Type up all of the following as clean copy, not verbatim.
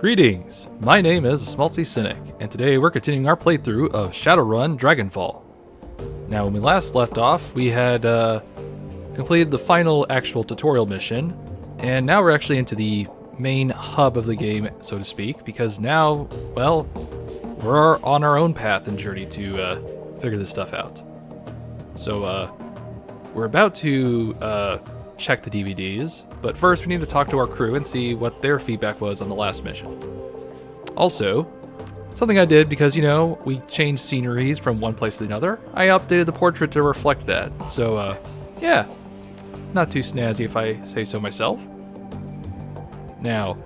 Greetings, my name is Smaltzy Cynic, and today we're continuing our playthrough of Shadowrun Dragonfall. Now, when we last left off, we had completed the final actual tutorial mission, and now we're actually into the main hub of the game, so to speak, because now, well, we're on our own path and journey to figure this stuff out. So, we're about to check the DVDs, but first we need to talk to our crew and see what their feedback was on the last mission. Also, something I did because, you know, we changed sceneries from one place to another, I updated the portrait to reflect that. So, yeah, not too snazzy if I say so myself. Now,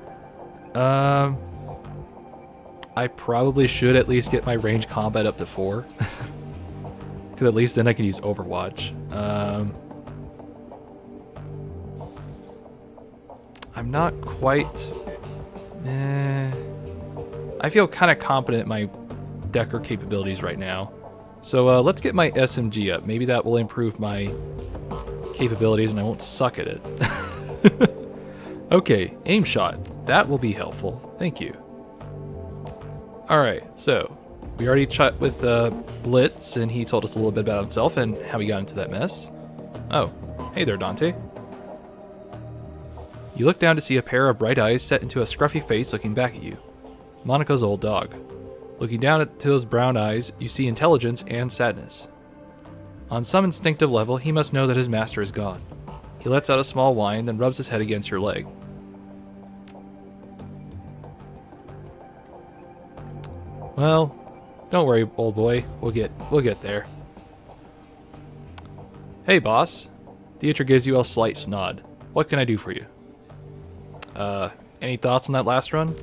I probably should at least get my range combat up to 4. Because at least then I can use Overwatch. I'm not quite... I feel kind of confident in my Decker capabilities right now. So let's get my SMG up. Maybe that will improve my capabilities and I won't suck at it. Okay, aim shot. That will be helpful. Thank you. Alright, so we already chat with Blitz, and he told us a little bit about himself and how he got into that mess. Oh, hey there, Dante. You look down to see a pair of bright eyes set into a scruffy face looking back at you. Monica's old dog. Looking down at those brown eyes, you see intelligence and sadness. On some instinctive level, he must know that his master is gone. He lets out a small whine, then rubs his head against your leg. Well, don't worry, old boy. We'll get there. Hey, boss. Dietrich gives you a slight nod. What can I do for you? Any thoughts on that last run?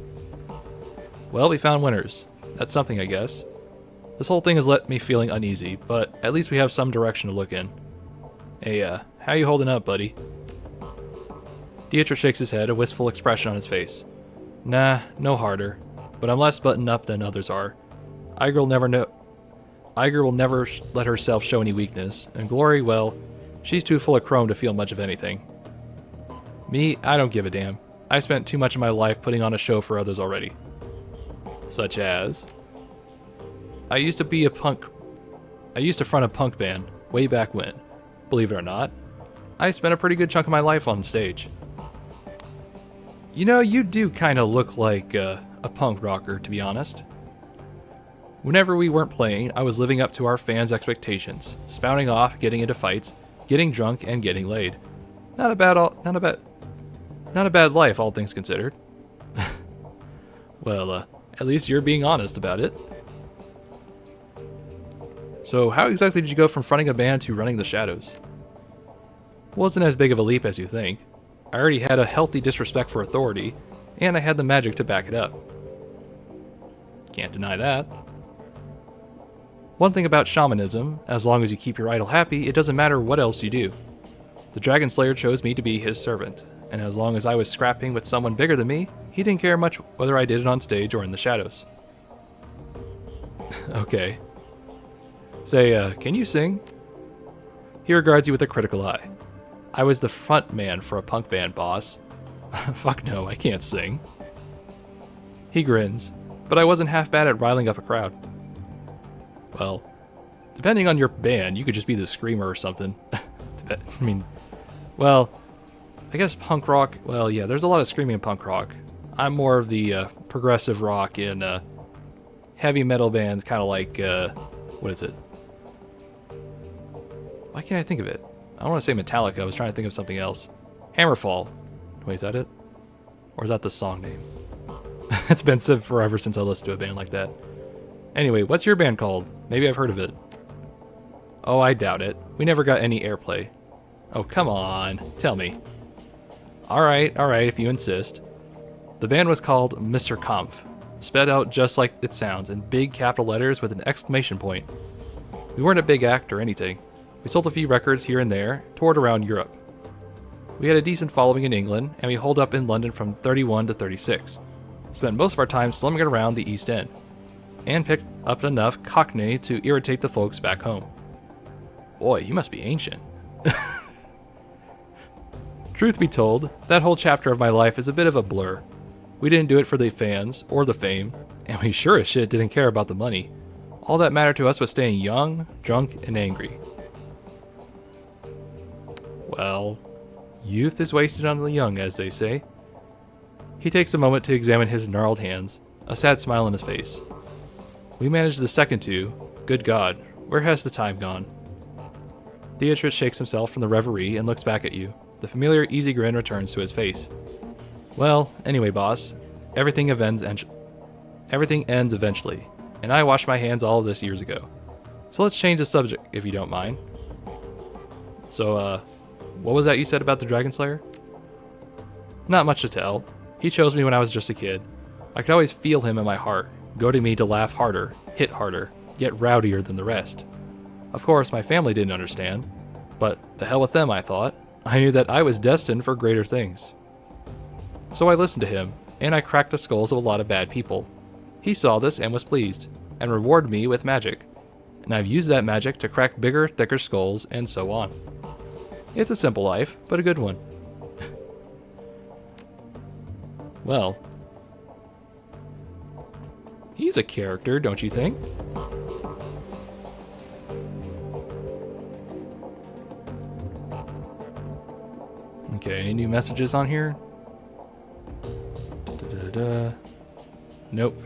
Well, we found winners. That's something, I guess. This whole thing has left me feeling uneasy, but at least we have some direction to look in. Hey, how you holding up, buddy? Dietrich shakes his head, a wistful expression on his face. Nah, no harder. But I'm less buttoned up than others are. Iger will never let herself show any weakness, and Glory, well, she's too full of chrome to feel much of anything. Me, I don't give a damn. I spent too much of my life putting on a show for others already. Such as... I used to front a punk band, way back when. Believe it or not, I spent a pretty good chunk of my life on stage. You know, you do kind of look like a punk rocker, to be honest. Whenever we weren't playing, I was living up to our fans' expectations, spouting off, getting into fights, getting drunk, and getting laid. Not a bad life, all things considered. Well, at least you're being honest about it. So, how exactly did you go from fronting a band to running the Shadows? Wasn't as big of a leap as you think. I already had a healthy disrespect for authority, and I had the magic to back it up. Can't deny that. One thing about shamanism, as long as you keep your idol happy, it doesn't matter what else you do. The Dragon Slayer chose me to be his servant, and as long as I was scrapping with someone bigger than me, he didn't care much whether I did it on stage or in the shadows. Okay. Say, can you sing? He regards you with a critical eye. I was the front man for a punk band, boss. Fuck no, I can't sing. He grins, but I wasn't half bad at riling up a crowd. Well, depending on your band, you could just be the screamer or something. I mean, well, I guess punk rock, well, yeah, there's a lot of screaming in punk rock. I'm more of the progressive rock in heavy metal bands, kind of like, what is it? Why can't I think of it? I don't want to say Metallica, I was trying to think of something else. Hammerfall. Wait, is that it? Or is that the song name? It's been forever since I listened to a band like that. Anyway, what's your band called? Maybe I've heard of it. Oh, I doubt it. We never got any airplay. Oh, come on. Tell me. Alright, if you insist. The band was called Mr. Kampf, spelled out just like it sounds in big capital letters with an exclamation point. We weren't a big act or anything. We sold a few records here and there, toured around Europe. We had a decent following in England, and we holed up in London from 31 to 36. Spent most of our time slumming around the East End, and picked up enough Cockney to irritate the folks back home. Boy, you must be ancient. Truth be told, that whole chapter of my life is a bit of a blur. We didn't do it for the fans or the fame, and we sure as shit didn't care about the money. All that mattered to us was staying young, drunk, and angry. Well, youth is wasted on the young, as they say. He takes a moment to examine his gnarled hands, a sad smile on his face. We managed the second two. Good God, where has the time gone? Theatrus shakes himself from the reverie and looks back at you. The familiar easy grin returns to his face. Well, anyway, boss, everything ends eventually, and I washed my hands all of this years ago. So let's change the subject, if you don't mind. So, what was that you said about the Dragon Slayer? Not much to tell. He chose me when I was just a kid. I could always feel him in my heart, goading me to laugh harder, hit harder, get rowdier than the rest. Of course, my family didn't understand, but the hell with them, I thought. I knew that I was destined for greater things. So I listened to him, and I cracked the skulls of a lot of bad people. He saw this and was pleased, and rewarded me with magic. And I've used that magic to crack bigger, thicker skulls, and so on. It's a simple life, but a good one. Well, he's a character, don't you think? Okay, any new messages on here? Nope.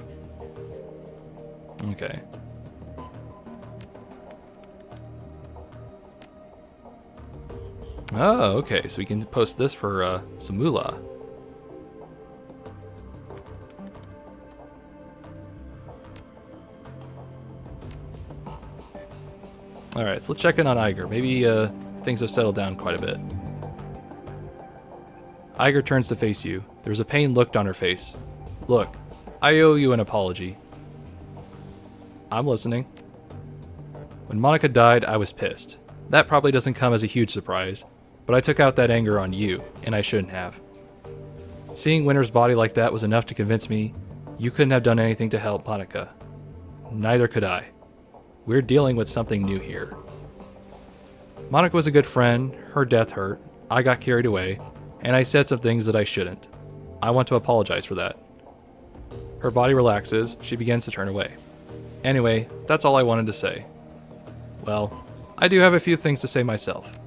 Okay. Oh, okay, so we can post this for some moolah. Alright, so let's check in on Iger. Maybe things have settled down quite a bit. Iger turns to face you. There's a pained look on her face. Look, I owe you an apology. I'm listening. When Monica died, I was pissed. That probably doesn't come as a huge surprise, but I took out that anger on you, and I shouldn't have. Seeing Winter's body like that was enough to convince me you couldn't have done anything to help Monica. Neither could I. We're dealing with something new here. Monica was a good friend, her death hurt, I got carried away, and I said some things that I shouldn't. I want to apologize for that. Her body relaxes, she begins to turn away. Anyway, that's all I wanted to say. Well, I do have a few things to say myself.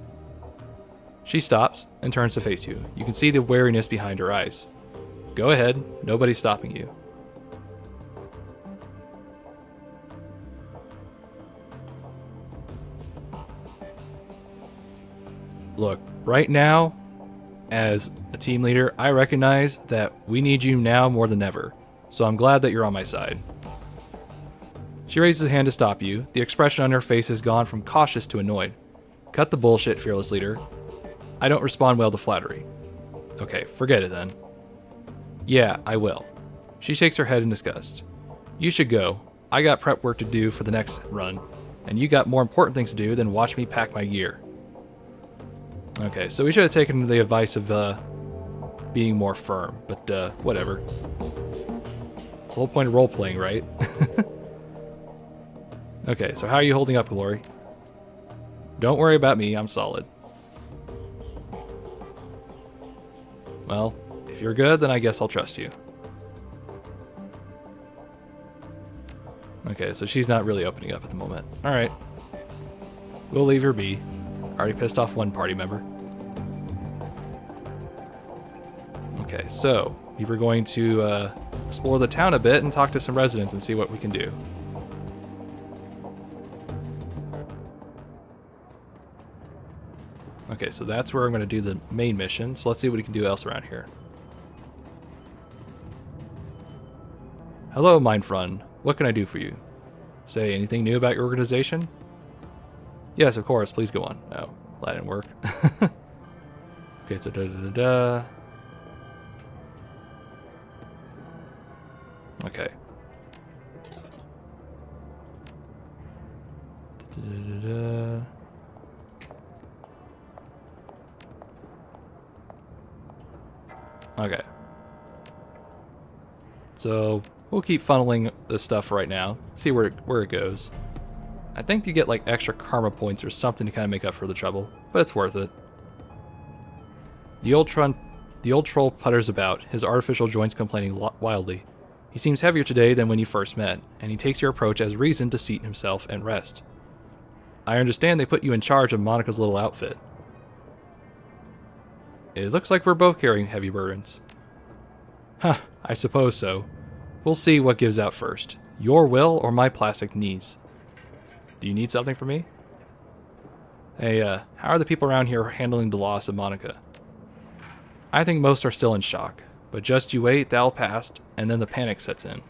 She stops and turns to face you. You can see the wariness behind her eyes. Go ahead, nobody's stopping you. Look, right now, as a team leader, I recognize that we need you now more than ever, so I'm glad that you're on my side. She raises a hand to stop you. The expression on her face has gone from cautious to annoyed. Cut the bullshit, fearless leader. I don't respond well to flattery. Okay, forget it then. Yeah, I will. She shakes her head in disgust. You should go. I got prep work to do for the next run, and you got more important things to do than watch me pack my gear. Okay, so we should have taken the advice of being more firm, but whatever. It's the whole point of role-playing, right? Okay, so how are you holding up, Glory? Don't worry about me, I'm solid. Well, if you're good, then I guess I'll trust you. Okay, so she's not really opening up at the moment. Alright. We'll leave her be. Already pissed off one party member. Okay, so we were going to explore the town a bit and talk to some residents and see what we can do. Okay, so that's where I'm going to do the main mission, so let's see what we can do else around here. Hello, Mindfront. What can I do for you? Say anything new about your organization? Yes, of course. Please go on. Oh, that didn't work. Okay, so da-da-da-da. Okay. Da-da-da-da. Okay. So we'll keep funneling this stuff right now. See where it goes. I think you get like extra karma points or something to kind of make up for the trouble, but it's worth it. The The old troll putters about, his artificial joints complaining wildly. He seems heavier today than when you first met, and he takes your approach as reason to seat himself and rest. I understand they put you in charge of Monica's little outfit. It looks like we're both carrying heavy burdens. Huh, I suppose so. We'll see what gives out first. Your will or my plastic knees. Do you need something from me? Hey, how are the people around here handling the loss of Monica? I think most are still in shock, but just you wait, that'll pass, and then the panic sets in.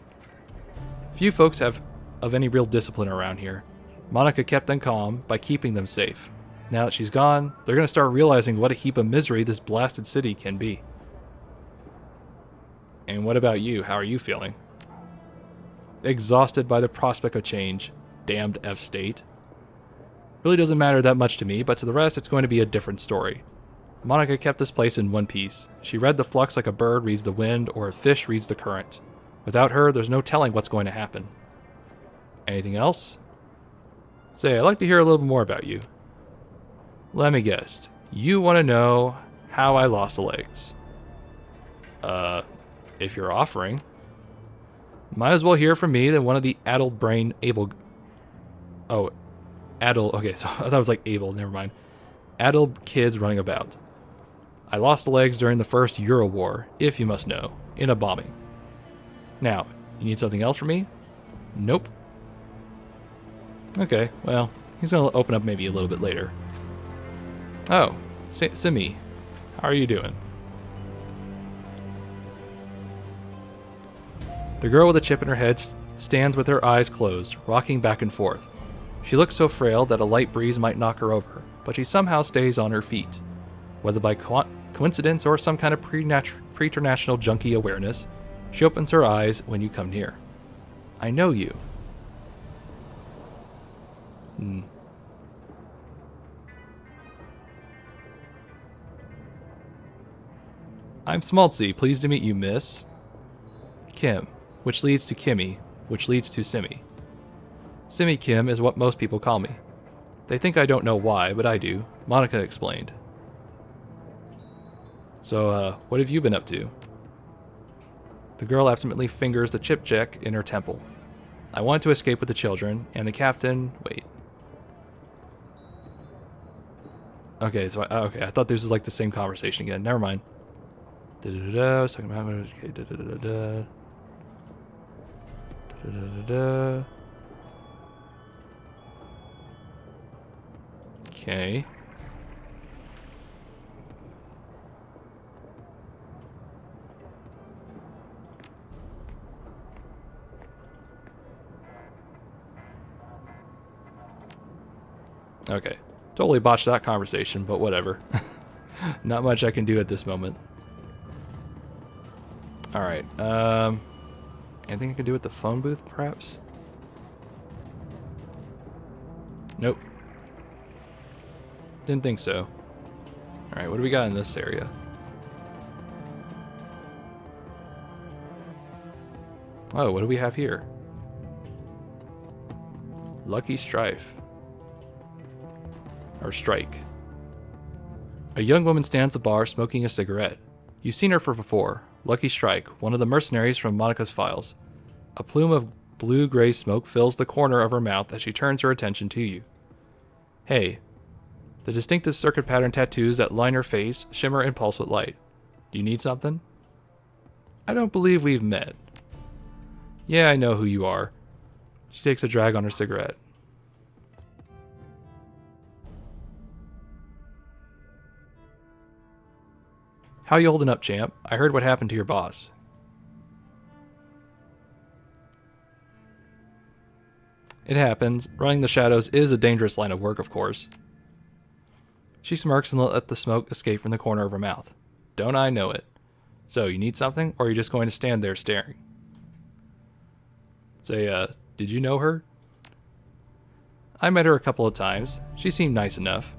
Few folks have of any real discipline around here. Monica kept them calm by keeping them safe. Now that she's gone, they're going to start realizing what a heap of misery this blasted city can be. And what about you? How are you feeling? Exhausted by the prospect of change. Damned F state. Really doesn't matter that much to me, but to the rest it's going to be a different story. Monica kept this place in one piece. She read the flux like a bird reads the wind or a fish reads the current. Without her, there's no telling what's going to happen. Anything else? Say, I'd like to hear a little more about you. Let me guess. You want to know how I lost the legs. If you're offering. Might as well hear from me than one of the addled brain able... Oh, addled... Okay, so I thought it was like able, never mind. Addled kids running about. I lost the legs during the first Euro War, if you must know, in a bombing. Now, you need something else from me? Nope. Okay, well, he's going to open up maybe a little bit later. Oh, Simi, how are you doing? The girl with a chip in her head stands with her eyes closed, rocking back and forth. She looks so frail that a light breeze might knock her over, but she somehow stays on her feet. Whether by coincidence or some kind of preternatural junkie awareness, she opens her eyes when you come near. I know you. I'm Smaltzy, pleased to meet you, miss. Kim, which leads to Kimmy, which leads to Simi. Simi Kim is what most people call me. They think I don't know why, but I do. Monica explained. So, what have you been up to? The girl absently fingers the chip check in her temple. I wanted to escape with the children, and the captain... Wait. Okay, so I thought this was like the same conversation again. Never mind. I was talking about... Okay, Okay. Okay. Totally botched that conversation, but whatever. Not much I can do at this moment. Alright, anything I can do with the phone booth, perhaps? Nope. Didn't think so. Alright, what do we got in this area? Oh, what do we have here? Lucky Strife. Or Strike. A young woman stands at the bar smoking a cigarette. You've seen her before. Lucky Strike, one of the mercenaries from Monica's files. A plume of blue-gray smoke fills the corner of her mouth as she turns her attention to you. Hey. The distinctive circuit pattern tattoos that line her face shimmer and pulse with light. Do you need something? I don't believe we've met. Yeah, I know who you are. She takes a drag on her cigarette. How you holding up, champ? I heard what happened to your boss. It happens. Running the shadows is a dangerous line of work, of course. She smirks and let the smoke escape from the corner of her mouth. Don't I know it? So, you need something, or are you just going to stand there staring? Say, did you know her? I met her a couple of times. She seemed nice enough.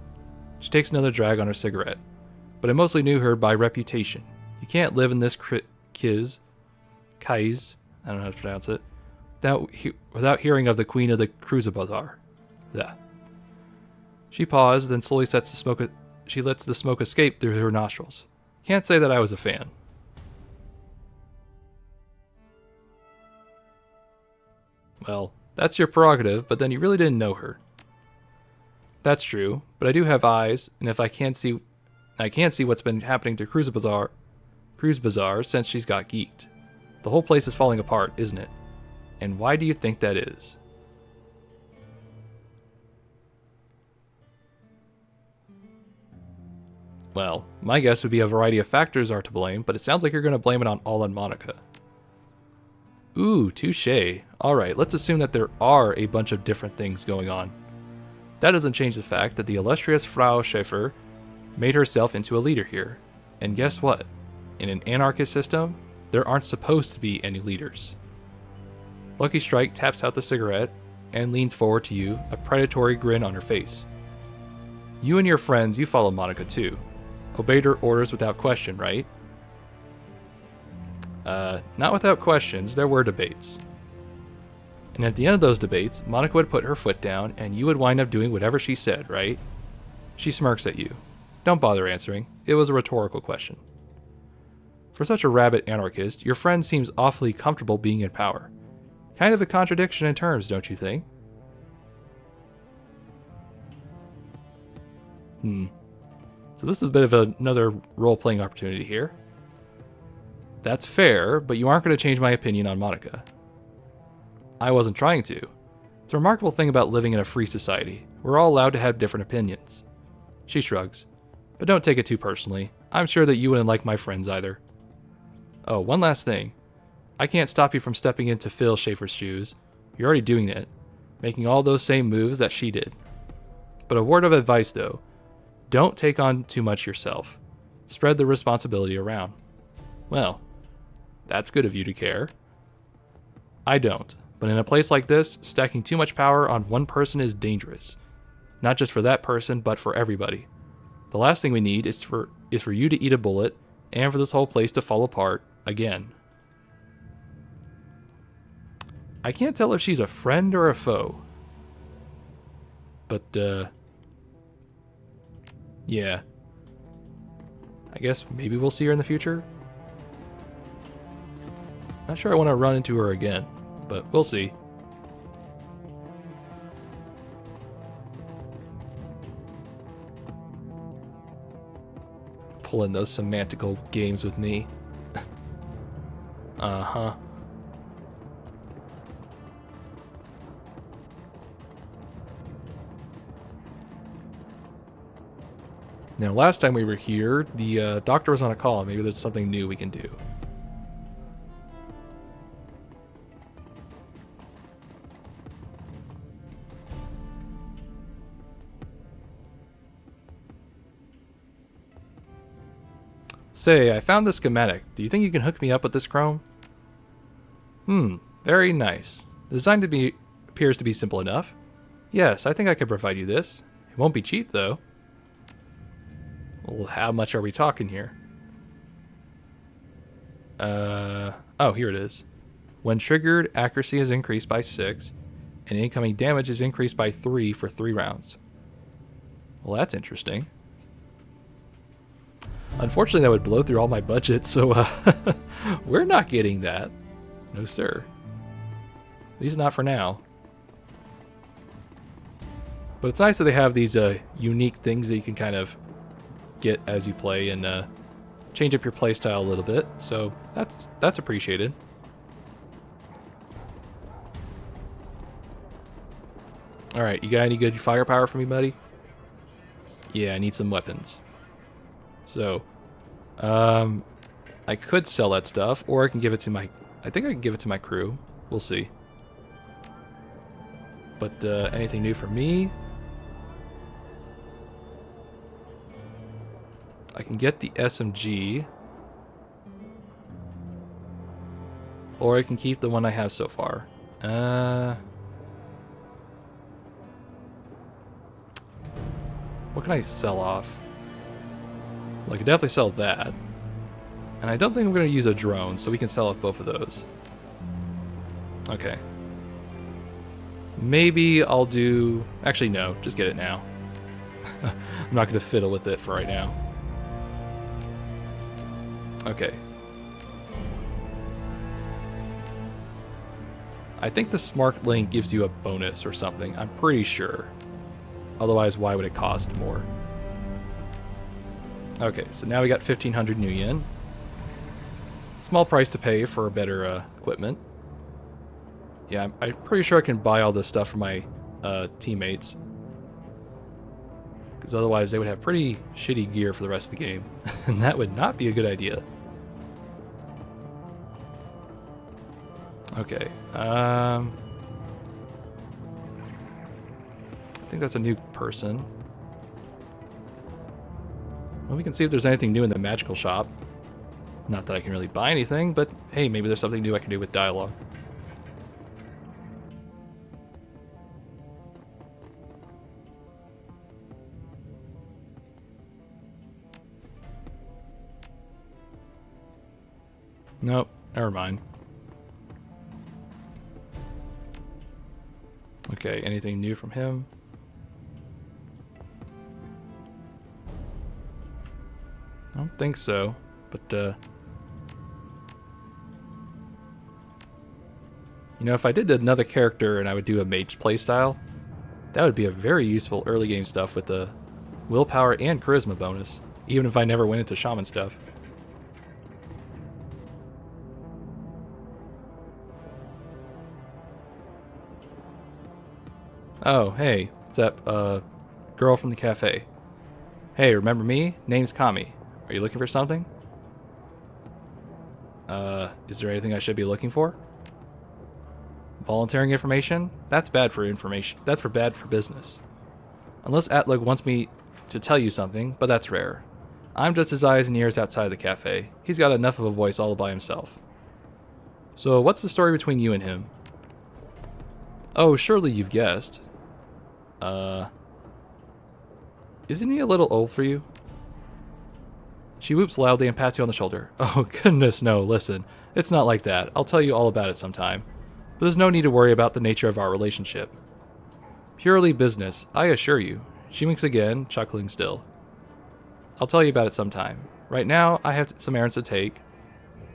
She takes another drag on her cigarette. But I mostly knew her by reputation. You can't live in this Kais, I don't know how to pronounce it, without hearing of the queen of the Kruezbasar. Yeah. She paused, then slowly lets the smoke escape through her nostrils. Can't say that I was a fan. Well, that's your prerogative, but then you really didn't know her. That's true, but I do have eyes, and if I can't see what's been happening to Kruezbasar since she's got geeked. The whole place is falling apart, isn't it? And why do you think that is? Well, my guess would be a variety of factors are to blame, but it sounds like you're going to blame it all on Monica. Ooh, touche. Alright, let's assume that there are a bunch of different things going on. That doesn't change the fact that the illustrious Frau Schaefer made herself into a leader here. And guess what? In an anarchist system, there aren't supposed to be any leaders. Lucky Strike taps out the cigarette and leans forward to you, a predatory grin on her face. You and your friends, you follow Monica too. Obeyed her orders without question, right? Not without questions, there were debates. And at the end of those debates, Monica would put her foot down and you would wind up doing whatever she said, right? She smirks at you. Don't bother answering. It was a rhetorical question. For such a rabid anarchist, your friend seems awfully comfortable being in power. Kind of a contradiction in terms, don't you think? So this is a bit of another role-playing opportunity here. That's fair, but you aren't going to change my opinion on Monica. I wasn't trying to. It's a remarkable thing about living in a free society. We're all allowed to have different opinions. She shrugs. But don't take it too personally. I'm sure that you wouldn't like my friends either. Oh, one last thing. I can't stop you from stepping into Phil Schaefer's shoes. You're already doing it, making all those same moves that she did. But a word of advice, though. Don't take on too much yourself. Spread the responsibility around. Well, that's good of you to care. I don't, but in a place like this, stacking too much power on one person is dangerous. Not just for that person, but for everybody. The last thing we need is for you to eat a bullet, and for this whole place to fall apart again. I can't tell if she's a friend or a foe. But, yeah. I guess maybe we'll see her in the future? Not sure I want to run into her again, but we'll see. Pulling those semantical games with me. Uh-huh. Now, last time we were here, the doctor was on a call. Maybe there's something new we can do. Say, I found this schematic. Do you think you can hook me up with this chrome? Very nice. The design appears to be simple enough. Yes, I think I can provide you this. It won't be cheap, though. Well, how much are we talking here? Oh, here it is. When triggered, accuracy is increased by 6, and incoming damage is increased by 3 for 3 rounds. Well, that's interesting. Unfortunately, that would blow through all my budget, so we're not getting that. No, sir. At least not for now. But it's nice that they have these unique things that you can kind of get as you play and change up your playstyle a little bit. So that's appreciated. Alright, you got any good firepower for me, buddy? Yeah, I need some weapons. So, I could sell that stuff, or I can give it to my... I think I can give it to my crew. We'll see. But, anything new for me? I can get the SMG. Or I can keep the one I have so far. What can I sell off? Well, I could definitely sell that. And I don't think I'm going to use a drone, so we can sell off both of those. Okay. Maybe I'll do... Actually, no. Just get it now. I'm not going to fiddle with it for right now. Okay. I think the smart link gives you a bonus or something. I'm pretty sure. Otherwise, why would it cost more? Okay, so now we got 1,500 new yen. Small price to pay for better equipment. Yeah, I'm pretty sure I can buy all this stuff for my teammates. Because otherwise they would have pretty shitty gear for the rest of the game. And that would not be a good idea. Okay. I think that's a new person. Well, we can see if there's anything new in the magical shop. Not that I can really buy anything, but hey, maybe there's something new I can do with dialogue. Nope, never mind. Okay, anything new from him? I don't think so, but you know, if I did another character and I would do a mage playstyle, that would be a very useful early game stuff with the willpower and charisma bonus, even if I never went into shaman stuff. Oh, hey, what's up, girl from the cafe? Hey, remember me? Name's Kami. Are you looking for something? Is there anything I should be looking for? Volunteering information? That's bad for information. That's bad for business. Unless Atlug wants me to tell you something, but that's rare. I'm just his eyes and ears outside the cafe. He's got enough of a voice all by himself. So, what's the story between you and him? Oh, surely you've guessed. Isn't he a little old for you? She whoops loudly and pats you on the shoulder. Oh, goodness no, listen. It's not like that. I'll tell you all about it sometime. But there's no need to worry about the nature of our relationship. Purely business, I assure you. She winks again, chuckling still. I'll tell you about it sometime. Right now, I have some errands to take.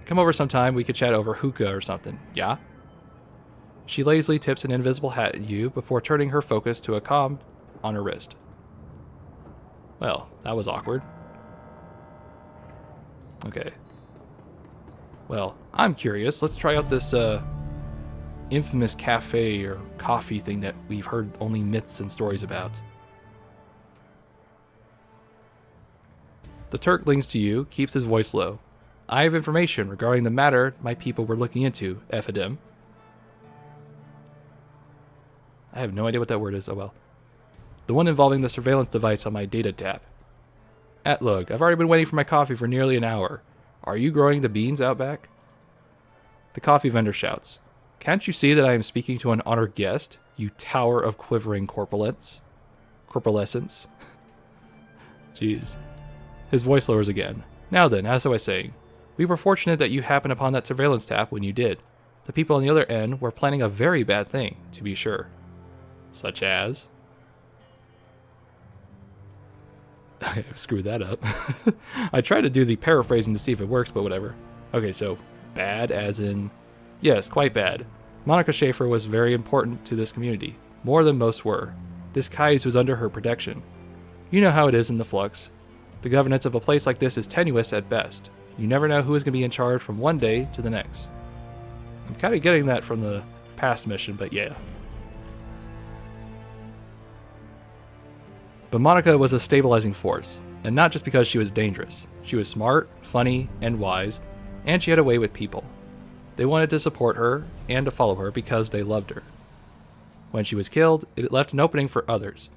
Come over sometime, we could chat over hookah or something, yeah? She lazily tips an invisible hat at you before turning her focus to a comm on her wrist. Well, that was awkward. Okay. Well, I'm curious. Let's try out this infamous cafe or coffee thing that we've heard only myths and stories about. The Turk leans to you, keeps his voice low. I have information regarding the matter my people were looking into, Ephidim. I have no idea what that word is, oh well. The one involving the surveillance device on my data tap. Atlug, I've already been waiting for my coffee for nearly an hour. Are you growing the beans out back? The coffee vendor shouts. Can't you see that I am speaking to an honored guest, you tower of quivering corpulence? Corpulescence? Jeez. His voice lowers again. Now then, as I was saying, we were fortunate that you happened upon that surveillance tap when you did. The people on the other end were planning a very bad thing, to be sure. Such as? I screwed that up. I tried to do the paraphrasing to see if it works, but whatever. Okay, so bad as in... Yes, quite bad. Monica Schaefer was very important to this community. More than most were. This Kais was under her protection. You know how it is in the Flux. The governance of a place like this is tenuous at best. You never know who is going to be in charge from one day to the next. I'm kind of getting that from the past mission, but yeah. But Monica was a stabilizing force, and not just because she was dangerous. She was smart, funny, and wise, and she had a way with people. They wanted to support her and to follow her because they loved her. When she was killed, it left an opening for others.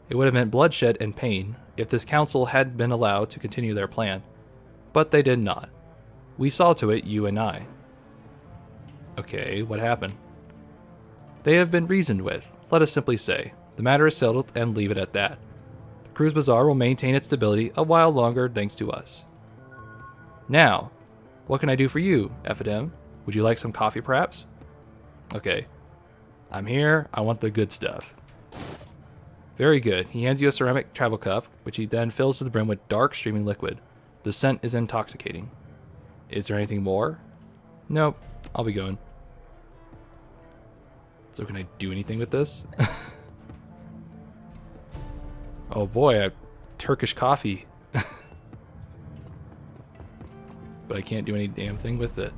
It would have meant bloodshed and pain if this council had been allowed to continue their plan, but they did not. We saw to it, you and I. Okay, what happened? They have been reasoned with, let us simply say. The matter is settled and leave it at that. Kruezbasar will maintain its stability a while longer thanks to us. Now, what can I do for you, Ephidim? Would you like some coffee perhaps? Okay. I'm here, I want the good stuff. Very good. He hands you a ceramic travel cup, which he then fills to the brim with dark, streaming liquid. The scent is intoxicating. Is there anything more? Nope. I'll be going. So can I do anything with this? Oh boy, a Turkish coffee. But I can't do any damn thing with it.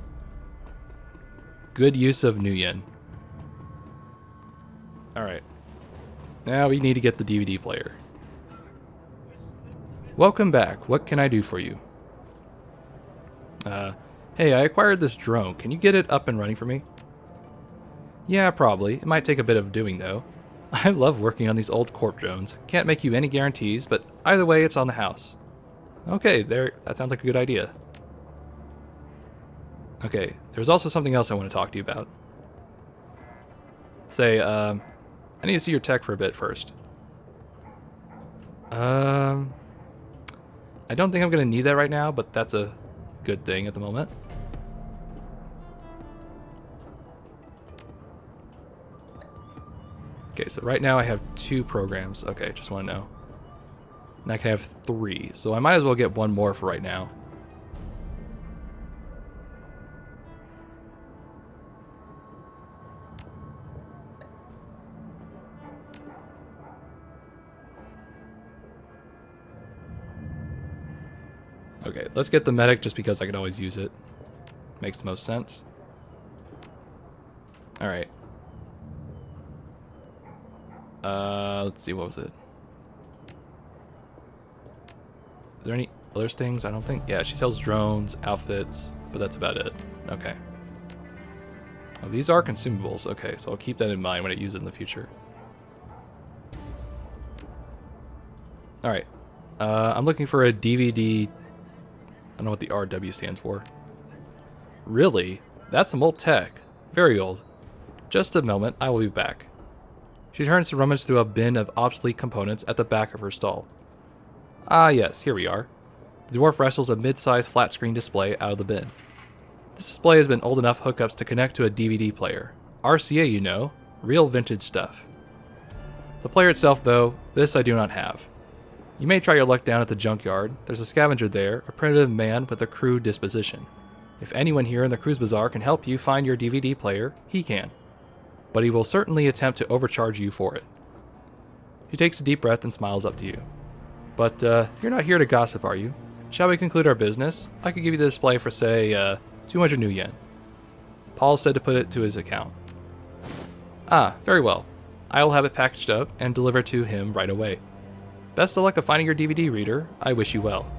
Good use of Nuyen. Alright. Now we need to get the DVD player. Welcome back. What can I do for you? Hey, I acquired this drone. Can you get it up and running for me? Yeah, probably. It might take a bit of doing, though. I love working on these old corp drones. Can't make you any guarantees, but either way, it's on the house. Okay, there. That sounds like a good idea. Okay, there's also something else I want to talk to you about. Say, I need to see your tech for a bit first. I don't think I'm going to need that right now, but that's a good thing at the moment. Okay, so right now I have 2 programs. Okay, just want to know. And I can have 3, so I might as well get 1 more for right now. Okay, let's get the medic just because I could always use it. Makes the most sense. Alright. Let's see, what was it? Is there any other things? I don't think. Yeah, she sells drones, outfits, but that's about it. Okay. Oh, these are consumables. Okay, so I'll keep that in mind when I use it in the future. Alright. I'm looking for a DVD. I don't know what the RW stands for. Really? That's some old tech. Very old. Just a moment, I will be back. She turns to rummage through a bin of obsolete components at the back of her stall. Ah yes, here we are. The dwarf wrestles a mid-sized flat-screen display out of the bin. This display has been old enough hookups to connect to a DVD player. RCA, you know. Real vintage stuff. The player itself, though, this I do not have. You may try your luck down at the junkyard. There's a scavenger there, a primitive man with a crude disposition. If anyone here in the Kruezbasar can help you find your DVD player, he can. But he will certainly attempt to overcharge you for it. He takes a deep breath and smiles up to you. But, you're not here to gossip, are you? Shall we conclude our business? I could give you the display for, say, 200 new yen. Paul said to put it to his account. Ah, very well. I will have it packaged up and delivered to him right away. Best of luck of finding your DVD reader. I wish you well.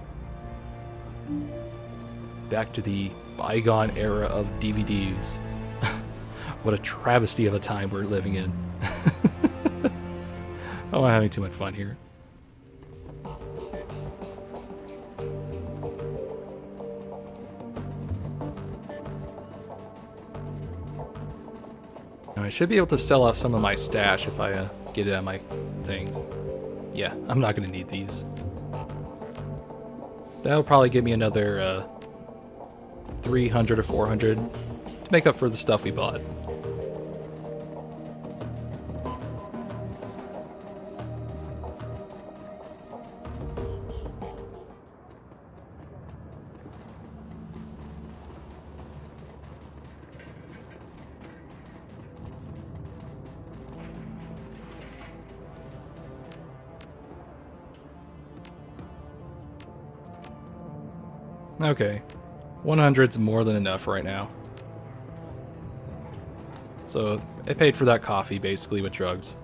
Back to the bygone era of DVDs. What a travesty of a time we're living in. Oh, I'm having too much fun here. Now, I should be able to sell off some of my stash if I get it out of my things. Yeah, I'm not going to need these. That'll probably give me another 300 or 400 to make up for the stuff we bought. Okay, 100's more than enough right now. So I paid for that coffee basically with drugs.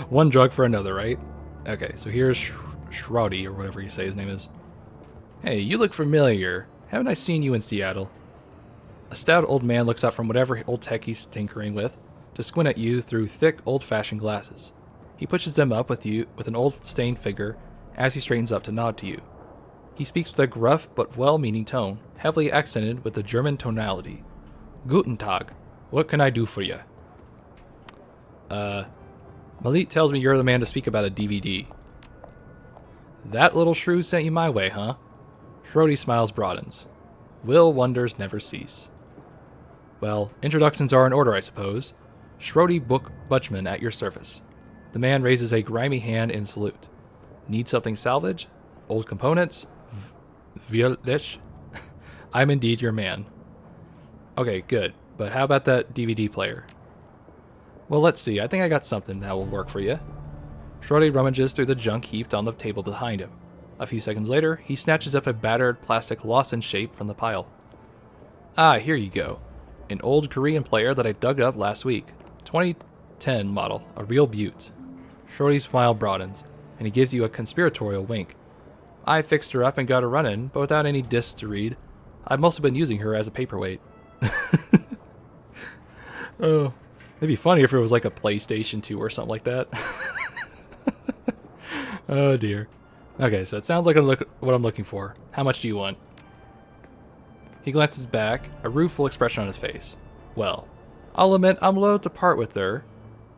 One drug for another, right? Okay, so here's Shroudy, or whatever you say his name is. Hey, you look familiar. Haven't I seen you in Seattle? A stout old man looks up from whatever old tech he's tinkering with to squint at you through thick, old-fashioned glasses. He pushes them up with an old stained figure as he straightens up to nod to you. He speaks with a gruff but well-meaning tone, heavily accented with a German tonality. Guten Tag. What can I do for you? Malit tells me you're the man to speak about a DVD. That little shrew sent you my way, huh? Shroudy's smiles broadens. Will wonders never cease. Well, introductions are in order, I suppose. Shroudy Butchman at your service. The man raises a grimy hand in salute. Need something salvaged? Old components? Wirklich? I'm indeed your man. Okay, good. But how about that DVD player? Well, let's see. I think I got something that will work for you. Shorty rummages through the junk heaped on the table behind him. A few seconds later, he snatches up a battered plastic lozenge shape from the pile. Ah, here you go. An old Korean player that I dug up last week. 2010 model. A real beaut. Shorty's smile broadens, and he gives you a conspiratorial wink. I fixed her up and got her running, but without any discs to read. I've mostly been using her as a paperweight. Oh, it'd be funny if it was like a PlayStation 2 or something like that. Oh dear. Okay, so it sounds like what I'm looking for. How much do you want? He glances back, a rueful expression on his face. Well, I'll admit I'm loath to part with her.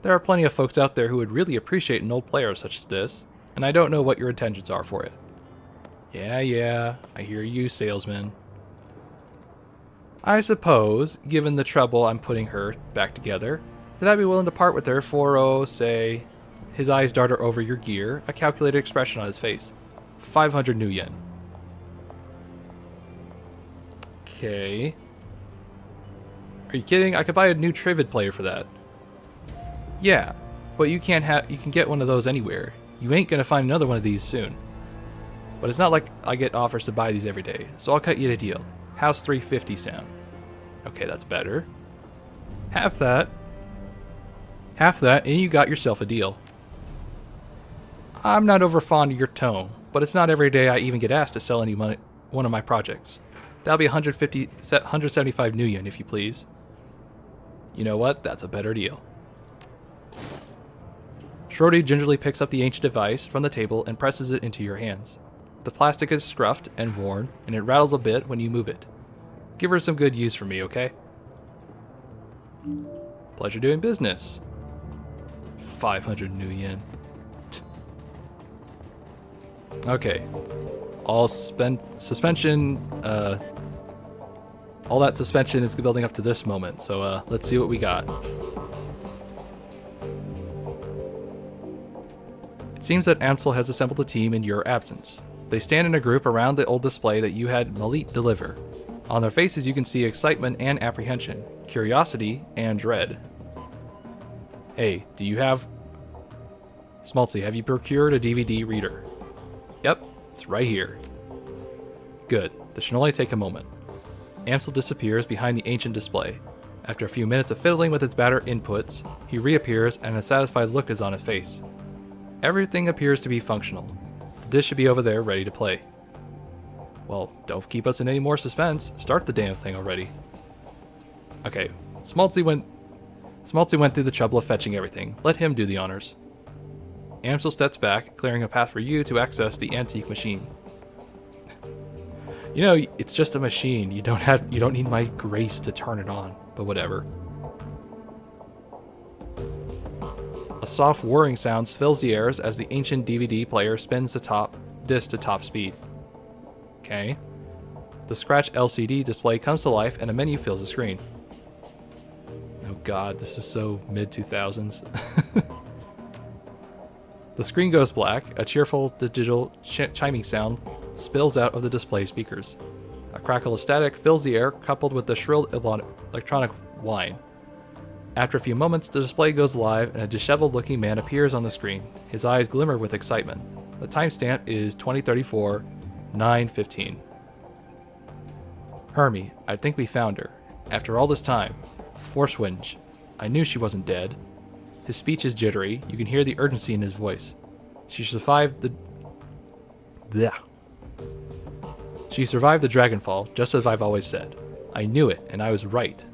There are plenty of folks out there who would really appreciate an old player such as this, and I don't know what your intentions are for it. Yeah, I hear you, salesman. I suppose, given the trouble I'm putting her back together, that I'd be willing to part with her for, say... His eyes darted over your gear, a calculated expression on his face. 500 new yen. Okay. Are you kidding? I could buy a new Trivid player for that. Yeah, but you can get one of those anywhere. You ain't gonna find another one of these soon. But it's not like I get offers to buy these every day, so I'll cut you a deal. How's 350 sound? Okay, that's better. Half that, and you got yourself a deal. I'm not over fond of your tone, but it's not every day I even get asked to sell one of my projects. That'll be 175 new yen, if you please. You know what? That's a better deal. Shorty gingerly picks up the ancient device from the table and presses it into your hands. The plastic is scruffed and worn, and it rattles a bit when you move it. Give her some good use for me, okay? Pleasure doing business. 500 new yen. Okay. All suspension, all that suspension is building up to this moment, so let's see what we got. It seems that Amsel has assembled a team in your absence. They stand in a group around the old display that you had Malit deliver. On their faces you can see excitement and apprehension, curiosity and dread. Hey, do you have... Smaltzy, have you procured a DVD reader? Yep, it's right here. Good, this should only take a moment. Amsel disappears behind the ancient display. After a few minutes of fiddling with its battered inputs, he reappears and a satisfied look is on his face. Everything appears to be functional. The disc should be over there ready to play. Well, don't keep us in any more suspense. Start the damn thing already. Okay, Smaltzy went through the trouble of fetching everything. Let him do the honors. Amsel steps back, clearing a path for you to access the antique machine. You know, it's just a machine. You don't need my grace to turn it on, but whatever. A soft whirring sound fills the airs as the ancient DVD player spins the disc to top speed. Okay. The scratch LCD display comes to life and a menu fills the screen. Oh god, this is so mid-2000s. The screen goes black, a cheerful digital chiming sound spills out of the display speakers. A crackle of static fills the air, coupled with the shrill electronic whine. After a few moments, the display goes live and a disheveled-looking man appears on the screen. His eyes glimmer with excitement. The timestamp is 2034, 9:15. Hermie, I think we found her. After all this time. Forswinge. I knew she wasn't dead. His speech is jittery. You can hear the urgency in his voice. She survived the Dragonfall, just as I've always said. I knew it, and I was right.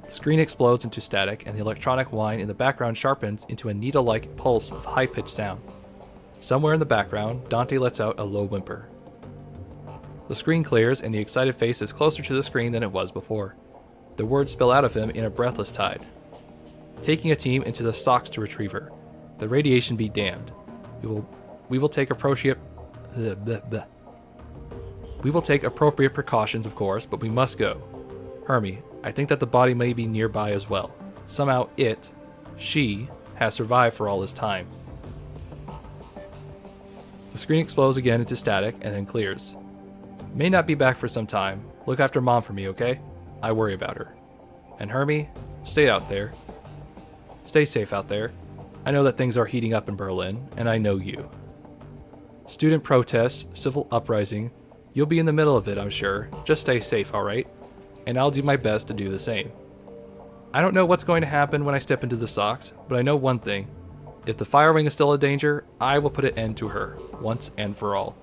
The screen explodes into static, and the electronic whine in the background sharpens into a needle-like pulse of high-pitched sound. Somewhere in the background, Dante lets out a low whimper. The screen clears, and the excited face is closer to the screen than it was before. The words spill out of him in a breathless tide. Taking a team into the stocks to retrieve her. The radiation be damned. We will take appropriate precautions, of course, but we must go. Hermie, I think that the body may be nearby as well. Somehow she, has survived for all this time. The screen explodes again into static and then clears. May not be back for some time. Look after Mom for me, okay? I worry about her. And Hermie, stay out there. Stay safe out there. I know that things are heating up in Berlin, and I know you. Student protests, civil uprising. You'll be in the middle of it, I'm sure. Just stay safe, alright? And I'll do my best to do the same. I don't know what's going to happen when I step into the socks, but I know one thing. If the Firewing is still a danger, I will put an end to her, once and for all.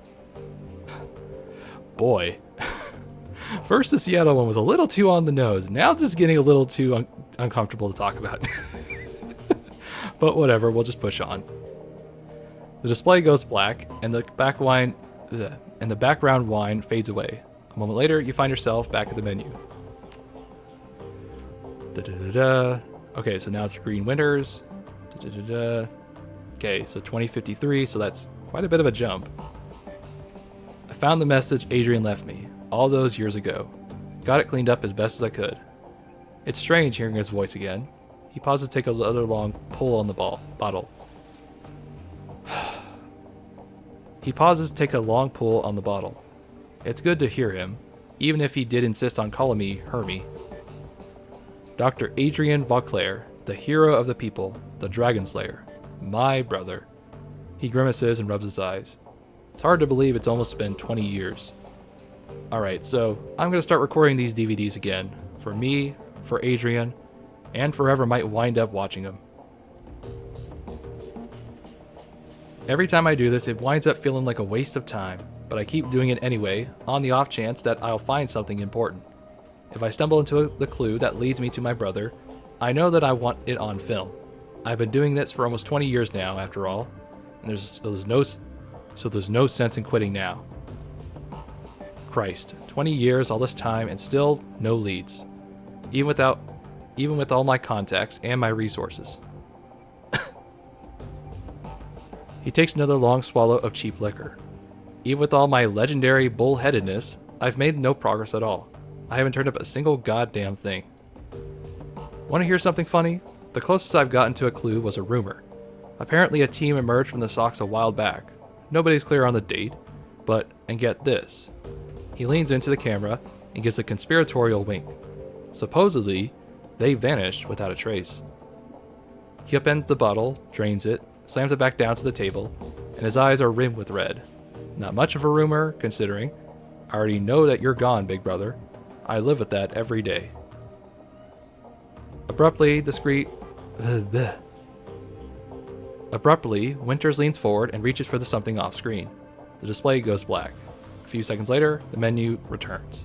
Boy. First the Seattle one was a little too on the nose. Now it's just getting a little too uncomfortable to talk about. But whatever, we'll just push on. The display goes black, and the background wine fades away. A moment later, you find yourself back at the menu. Okay, so now it's Green Winters. Okay, so 2053, so that's quite a bit of a jump. I found the message Adrian left me, all those years ago. Got it cleaned up as best as I could. It's strange hearing his voice again. He pauses to take another long pull on the bottle. He pauses to take a long pull on the bottle. It's good to hear him, even if he did insist on calling me Hermie. Dr. Adrian Vauclair, the hero of the people, the Dragon Slayer, my brother. He grimaces and rubs his eyes. It's hard to believe it's almost been 20 years. Alright, so I'm going to start recording these DVDs again. For me, for Adrian, and for whoever might wind up watching them. Every time I do this, it winds up feeling like a waste of time, but I keep doing it anyway, on the off chance that I'll find something important. If I stumble into the clue that leads me to my brother, I know that I want it on film. I've been doing this for almost 20 years now, after all, and there's no sense in quitting now. Christ, 20 years, all this time, and still no leads. Even with all my contacts and my resources. He takes another long swallow of cheap liquor. Even with all my legendary bullheadedness, I've made no progress at all. I haven't turned up a single goddamn thing. Want to hear something funny? The closest I've gotten to a clue was a rumor. Apparently a team emerged from the socks a while back. Nobody's clear on the date, and get this. He leans into the camera and gives a conspiratorial wink. Supposedly, they vanished without a trace. He upends the bottle, drains it, slams it back down to the table, and his eyes are rimmed with red. Not much of a rumor, considering. I already know that you're gone, big brother. I live with that every day. Abruptly, Winters leans forward and reaches for something off screen. The display goes black. A few seconds later, the menu returns.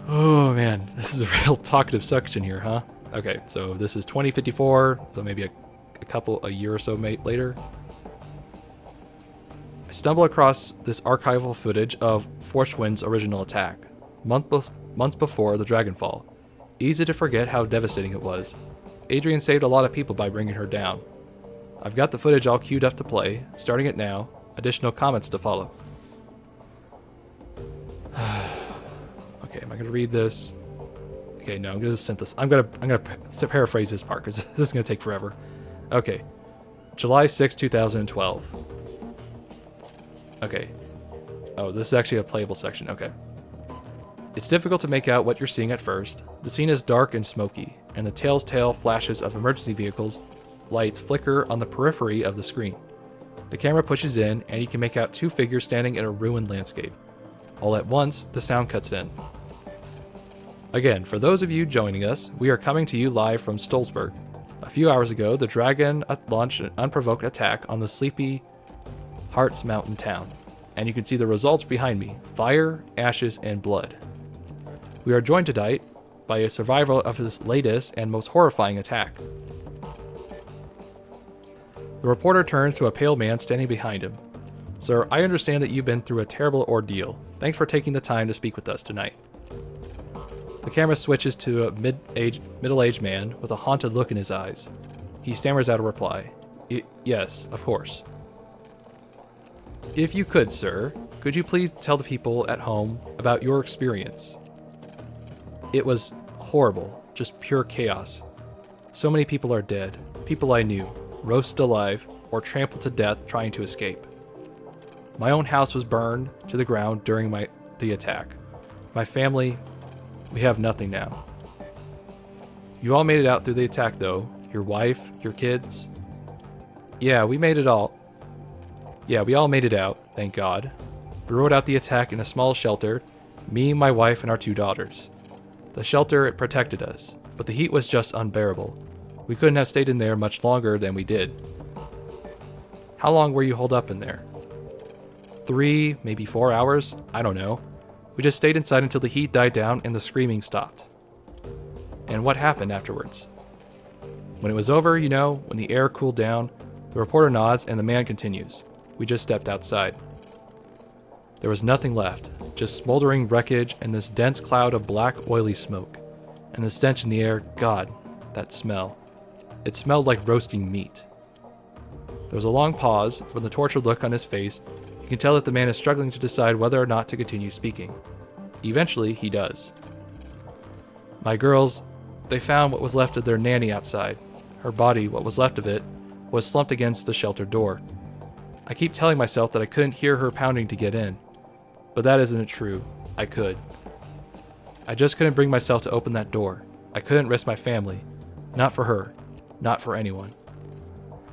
Oh man, this is a real talkative section here, huh? Okay, so this is 2054, so maybe a year or so later. I stumble across this archival footage of Forchwind's original attack, months before the Dragonfall. Easy to forget how devastating it was. Adrian saved a lot of people by bringing her down. I've got the footage all queued up to play, starting it now, additional comments to follow. Okay, am I gonna read this? Okay, no, I'm gonna synthesize. I'm gonna paraphrase this part because this is gonna take forever. Okay, July 6, 2012. Okay. Oh, this is actually a playable section. Okay. It's difficult to make out what you're seeing at first. The scene is dark and smoky, and the telltale flashes of emergency vehicles' lights flicker on the periphery of the screen. The camera pushes in, and you can make out two figures standing in a ruined landscape. All at once, the sound cuts in. Again, for those of you joining us, we are coming to you live from Stolzberg. A few hours ago, the dragon launched an unprovoked attack on the sleepy Hearts Mountain town, and you can see the results behind me: fire, ashes, and blood. We are joined tonight by a survivor of this latest and most horrifying attack. The reporter turns to a pale man standing behind him. Sir, I understand that you've been through a terrible ordeal. Thanks for taking the time to speak with us tonight. The camera switches to a middle-aged man with a haunted look in his eyes. He stammers out a reply. Yes, of course. If you could, sir, could you please tell the people at home about your experience? It was horrible, just pure chaos. So many people are dead, people I knew, roasted alive, or trampled to death trying to escape. My own house was burned to the ground during the attack. My family, we have nothing now. You all made it out through the attack though. Your wife, your kids. Yeah, we made it all. Yeah, we all made it out, thank God. We rode out the attack in a small shelter, me, my wife, and our 2 daughters. The shelter, it protected us, but the heat was just unbearable. We couldn't have stayed in there much longer than we did. How long were you holed up in there? 3, maybe 4 hours? I don't know. We just stayed inside until the heat died down and the screaming stopped. And what happened afterwards? When it was over, you know, when the air cooled down, the reporter nods and the man continues. We just stepped outside. There was nothing left, just smoldering wreckage and this dense cloud of black, oily smoke. And the stench in the air, God, that smell. It smelled like roasting meat. There was a long pause. From the tortured look on his face, you can tell that the man is struggling to decide whether or not to continue speaking. Eventually, he does. My girls, they found what was left of their nanny outside. Her body, what was left of it, was slumped against the shelter door. I keep telling myself that I couldn't hear her pounding to get in. But that isn't true. I could. I just couldn't bring myself to open that door. I couldn't risk my family. Not for her. Not for anyone.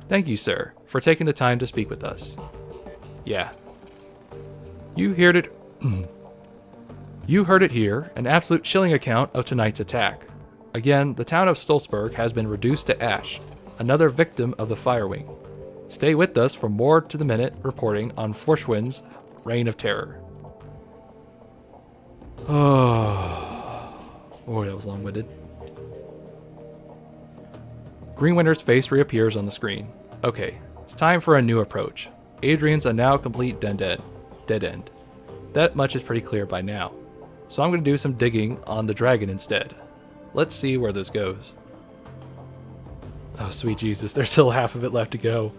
Thank you, sir, for taking the time to speak with us. Yeah. You heard it. You heard it here, an absolute chilling account of tonight's attack. Again, the town of Stolzberg has been reduced to ash, another victim of the Firewing. Stay with us for more to the minute reporting on Forschwind's Reign of Terror. Oh, that was long-winded. Greenwinter's face reappears on the screen. Okay, it's time for a new approach. Adrian's a now complete dead end. That much is pretty clear by now. So I'm going to do some digging on the dragon instead. Let's see where this goes. Oh, sweet Jesus, there's still half of it left to go.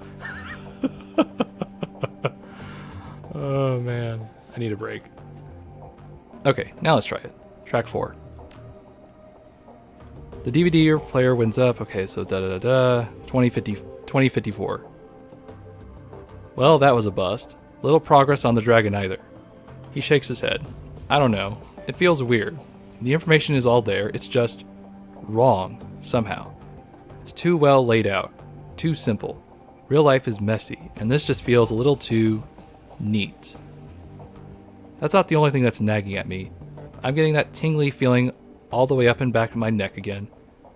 Oh, man. I need a break. Okay, now let's try it. Track 4. The DVD player wins up. Okay, so 2054. Well, that was a bust. Little progress on the dragon either. He shakes his head. I don't know. It feels weird. The information is all there. It's just wrong, somehow. It's too well laid out. Too simple. Real life is messy, and this just feels a little too neat. That's not the only thing that's nagging at me. I'm getting that tingly feeling all the way up and back of my neck again.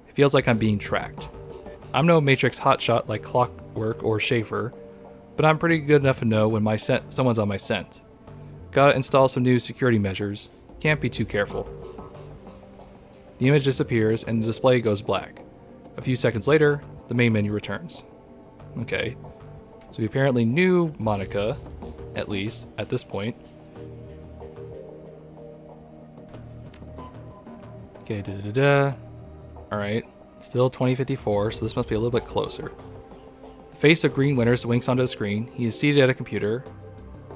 It feels like I'm being tracked. I'm no Matrix hotshot like Clockwork or Schaefer, but I'm pretty good enough to know when someone's on my scent. Gotta install some new security measures. Can't be too careful. The image disappears and the display goes black. A few seconds later, the main menu returns. Okay, so we apparently knew Monica, at least, at this point. Okay, Alright, still 2054, so this must be a little bit closer. The face of Green Winters winks onto the screen. He is seated at a computer,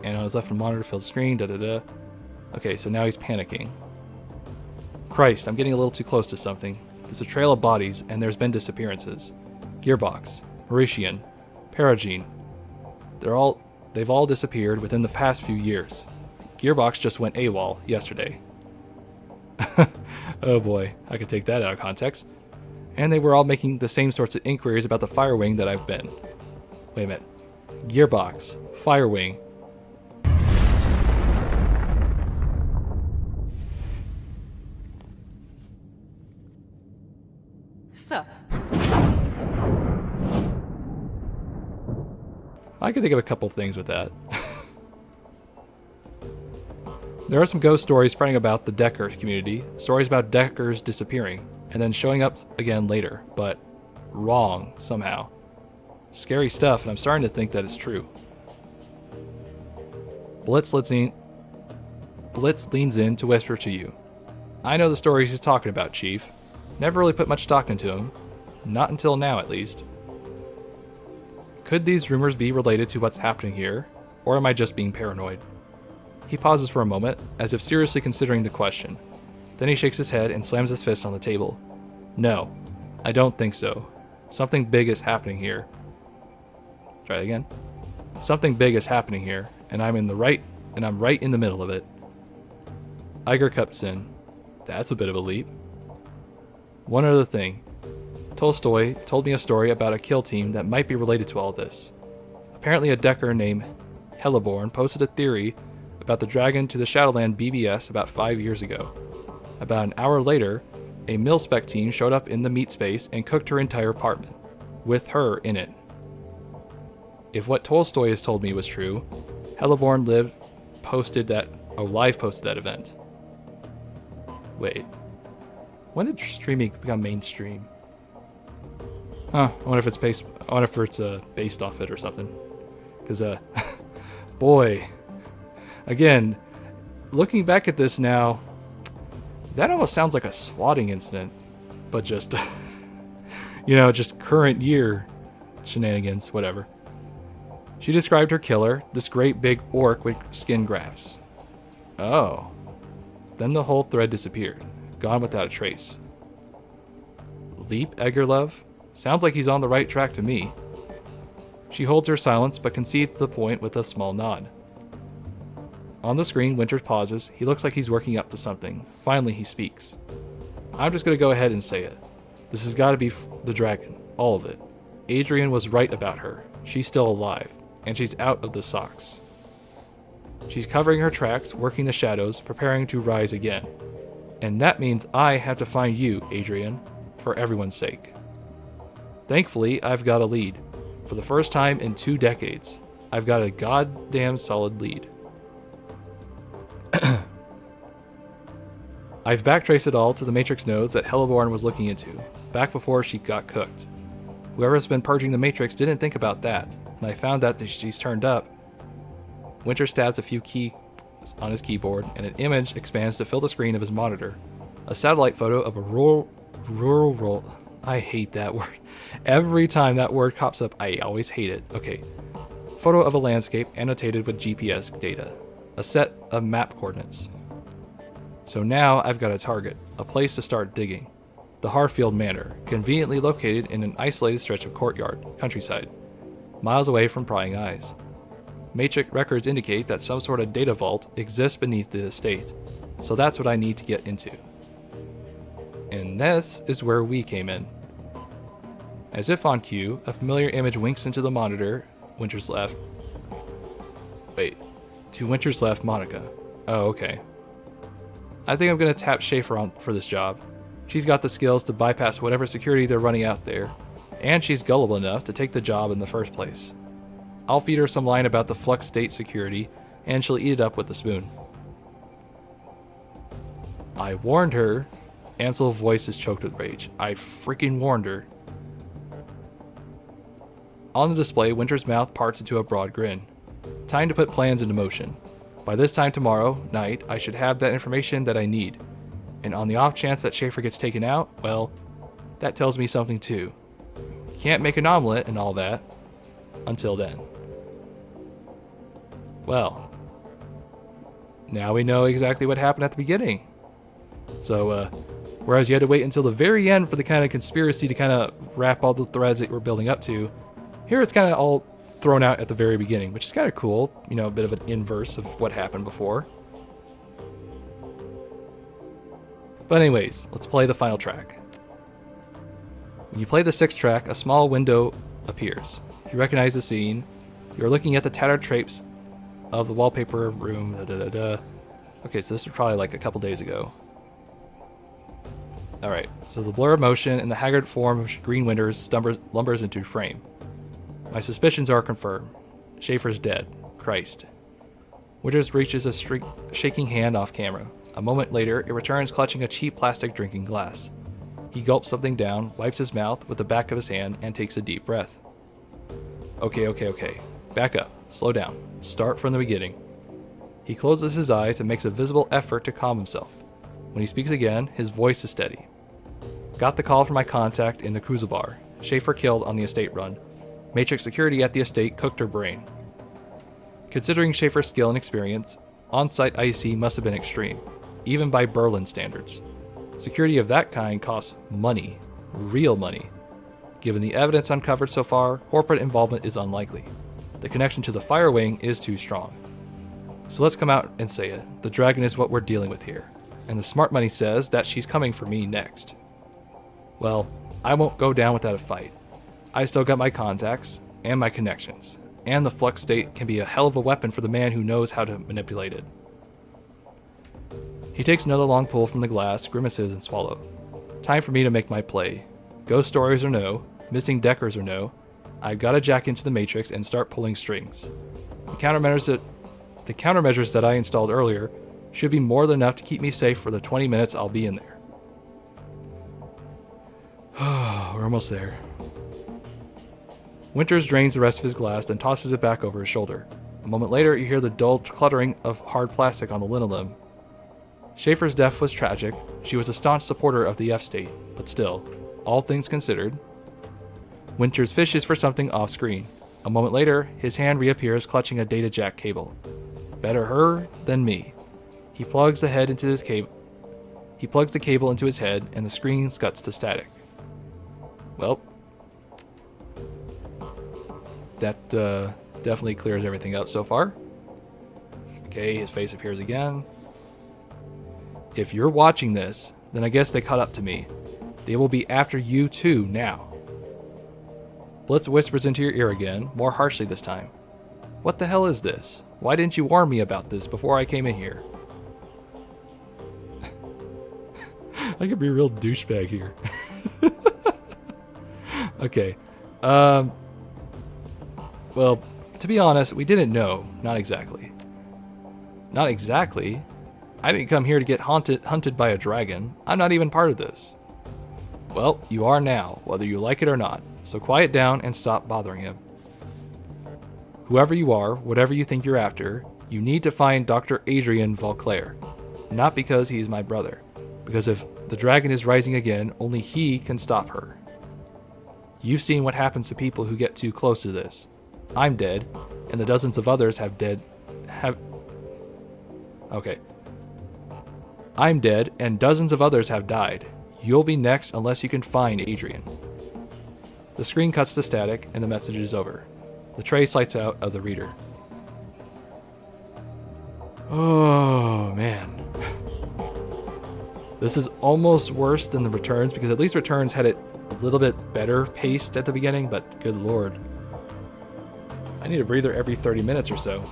and on his left monitor fills the screen, Okay, so now he's panicking. Christ, I'm getting a little too close to something. There's a trail of bodies, and there's been disappearances. Gearbox, Mauritian, Paragene. They've all disappeared within the past few years. Gearbox just went AWOL yesterday. Oh boy, I could take that out of context. And they were all making the same sorts of inquiries about the Firewing that I've been. Wait a minute. Gearbox, Firewing. Sir. I can think of a couple things with that. There are some ghost stories spreading about the Decker community, stories about Deckers disappearing, and then showing up again later, but wrong somehow. Scary stuff, and I'm starting to think that it's true. Blitz leans in to whisper to you. I know the stories he's talking about, Chief. Never really put much stock into him. Not until now, at least. Could these rumors be related to what's happening here, or am I just being paranoid? He pauses for a moment, as if seriously considering the question. Then he shakes his head and slams his fist on the table. No, I don't think so. Something big is happening here. Try it again. Something big is happening here, and I'm right in the middle of it. Iger cups in. That's a bit of a leap. One other thing. Tolstoy told me a story about a kill team that might be related to all this. Apparently a decker named Heliborn posted a theory about the dragon to the Shadowland BBS about 5 years ago. About an hour later, a mil-spec team showed up in the meat space and cooked her entire apartment, with her in it. If what Tolstoy has told me was true, Heliborn live posted that event. Wait. When did streaming become mainstream? Huh, I wonder if it's based off it or something. Because, boy, again, looking back at this now, that almost sounds like a swatting incident, but just, just current year shenanigans, whatever. She described her killer, this great big orc with skin grafts. Oh. Then the whole thread disappeared, gone without a trace. Leap Eggerlove? Sounds like he's on the right track to me. She holds her silence, but concedes the point with a small nod. On the screen, Winters pauses. He looks like he's working up to something. Finally, he speaks. I'm just going to go ahead and say it. This has got to be the dragon. All of it. Adrian was right about her. She's still alive. And she's out of the socks. She's covering her tracks, working the shadows, preparing to rise again. And that means I have to find you, Adrian, for everyone's sake. Thankfully, I've got a lead. For the first time in 2 decades, I've got a goddamn solid lead. I've backtraced it all to the Matrix nodes that Heliborn was looking into, back before she got cooked. Whoever's been purging the Matrix didn't think about that, and I found out that she's turned up. Winter stabs a few keys on his keyboard, and an image expands to fill the screen of his monitor. A satellite photo of a rural. I hate that word. Every time that word pops up, I always hate it. Okay. Photo of a landscape annotated with GPS data. A set of map coordinates. So now I've got a target, a place to start digging. The Harfield Manor, conveniently located in an isolated stretch of courtyard, countryside, miles away from prying eyes. Matrix records indicate that some sort of data vault exists beneath the estate, so that's what I need to get into. And this is where we came in. As if on cue, a familiar image winks into the monitor, Winter's left. Wait, to Winter's left, Monica. Oh, okay. I think I'm going to tap Schaefer for this job. She's got the skills to bypass whatever security they're running out there, and she's gullible enough to take the job in the first place. I'll feed her some line about the flux state security, and she'll eat it up with a spoon. I warned her. Ansel's voice is choked with rage. I freaking warned her. On the display, Winter's mouth parts into a broad grin. Time to put plans into motion. By this time tomorrow night, I should have that information that I need. And on the off chance that Schaefer gets taken out, well, that tells me something too. Can't make an omelet and all that. Until then. Well, now we know exactly what happened at the beginning. So, whereas you had to wait until the very end for the kind of conspiracy to kind of wrap all the threads that we're building up to, here it's kind of all thrown out at the very beginning, which is kind of cool. A bit of an inverse of what happened before. But anyways, let's play the final track. When you play the 6th track, a small window appears. You recognize the scene. You're looking at the tattered drapes of the wallpaper room. Okay, so this was probably like a couple days ago. Alright, so the blur of motion and the haggard form of Green Winters lumbers into frame. My suspicions are confirmed. Schaefer's dead. Christ. Winters reaches a shaking hand off camera. A moment later, it returns clutching a cheap plastic drinking glass. He gulps something down, wipes his mouth with the back of his hand, and takes a deep breath. Okay. Back up. Slow down. Start from the beginning. He closes his eyes and makes a visible effort to calm himself. When he speaks again, his voice is steady. Got the call from my contact in the Kruezbasar. Schaefer killed on the estate run. Matrix security at the estate cooked her brain. Considering Schaefer's skill and experience, on-site IC must have been extreme, even by Berlin standards. Security of that kind costs money. Real money. Given the evidence uncovered so far, corporate involvement is unlikely. The connection to the Fire Wing is too strong. So let's come out and say it. The dragon is what we're dealing with here. And the smart money says that she's coming for me next. Well, I won't go down without a fight. I still got my contacts and my connections. And the flux state can be a hell of a weapon for the man who knows how to manipulate it. He takes another long pull from the glass, grimaces, and swallow. Time for me to make my play. Ghost stories or no, missing deckers or no, I've got to jack into the matrix and start pulling strings. The countermeasures that I installed earlier should be more than enough to keep me safe for the 20 minutes I'll be in there. We're almost there. Winters drains the rest of his glass, then tosses it back over his shoulder. A moment later, you hear the dull cluttering of hard plastic on the linoleum. Schaefer's death was tragic. She was a staunch supporter of the F state, but still, all things considered. Winters fishes for something off-screen. A moment later, his hand reappears clutching a data jack cable. Better her than me. He plugs the cable into his head, and the screen scuts to static. Well, that definitely clears everything up so far. Okay, his face appears again. If you're watching this, then I guess they caught up to me. They will be after you too now. Blitz whispers into your ear again, more harshly this time. What the hell is this? Why didn't you warn me about this before I came in here? I could be a real douchebag here. Okay. Well, to be honest, we didn't know. Not exactly. Not exactly? I didn't come here to get hunted by a dragon. I'm not even part of this. Well, you are now, whether you like it or not. So quiet down and stop bothering him. Whoever you are, whatever you think you're after, you need to find Dr. Adrian Vauclair. Not because he's my brother. Because if the dragon is rising again, only he can stop her. You've seen what happens to people who get too close to this. I'm dead, and the dozens of others Okay. I'm dead, and dozens of others have died. You'll be next unless you can find Adrian. The screen cuts to static, and the message is over. The tray slides out of the reader. Oh, man. This is almost worse than the Returns, because at least Returns had it a little bit better paced at the beginning, but good lord. I need a breather every 30 minutes or so.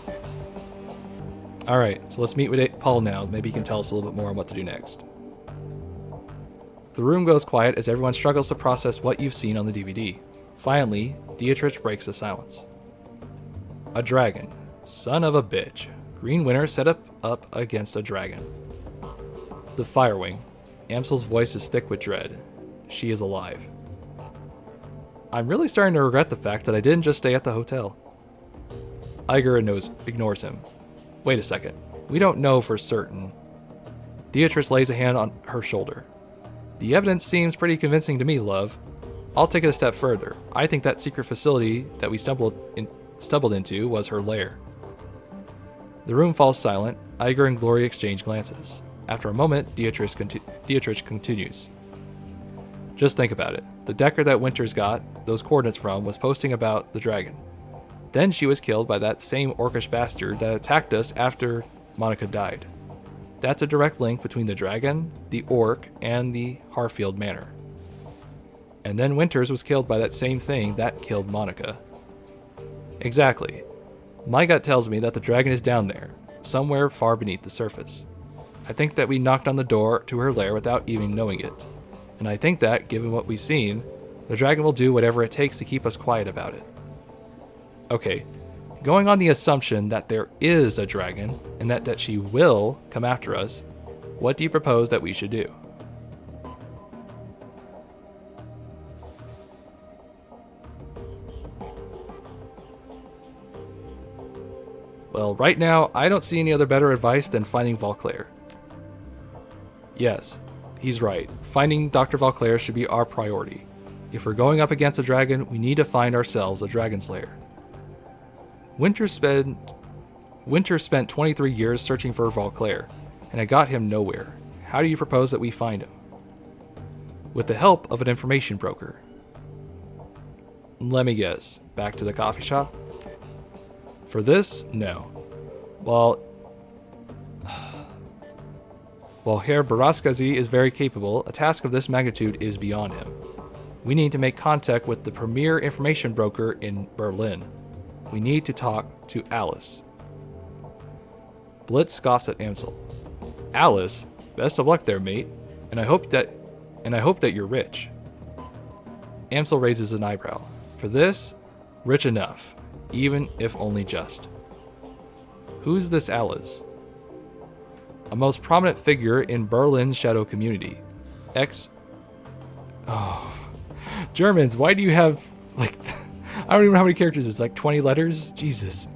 Alright, so let's meet with Paul now. Maybe he can tell us a little bit more on what to do next. The room goes quiet as everyone struggles to process what you've seen on the DVD. Finally, Dietrich breaks the silence. A dragon. Son of a bitch. Green Winter set up against a dragon. The Firewing. Amsel's voice is thick with dread. She is alive. I'm really starting to regret the fact that I didn't just stay at the hotel. Iger ignores him. Wait a second. We don't know for certain. Dietrich lays a hand on her shoulder. The evidence seems pretty convincing to me, love. I'll take it a step further. I think that secret facility that we stumbled into was her lair. The room falls silent. Iger and Glory exchange glances. After a moment, Dietrich continues. Just think about it. The Decker that Winters got those coordinates from was posting about the dragon. Then she was killed by that same orcish bastard that attacked us after Monica died. That's a direct link between the dragon, the orc, and the Harfield Manor. And then Winters was killed by that same thing that killed Monica. Exactly. My gut tells me that the dragon is down there, somewhere far beneath the surface. I think that we knocked on the door to her lair without even knowing it. And I think that, given what we've seen, the dragon will do whatever it takes to keep us quiet about it. Okay, going on the assumption that there is a dragon, and that she will come after us, what do you propose that we should do? Well, right now, I don't see any other better advice than finding Vauclair. Yes, he's right. Finding Dr. Vauclair should be our priority. If we're going up against a dragon, we need to find ourselves a dragon slayer. Winter spent 23 years searching for Vauclair, and I got him nowhere. How do you propose that we find him? With the help of an information broker. Let me guess. Back to the coffee shop? For this, no. Well, While Herr Baraskazi is very capable, a task of this magnitude is beyond him. We need to make contact with the premier information broker in Berlin. We need to talk to Alice. Blitz scoffs at Amsel. Alice? Best of luck there, mate. And I hope that you're rich. Amsel raises an eyebrow. For this, rich enough, even if only just. Who's this Alice? A most prominent figure in Berlin's shadow community. Germans, why do you have, like, I don't even know how many characters it's like 20 letters? Jesus.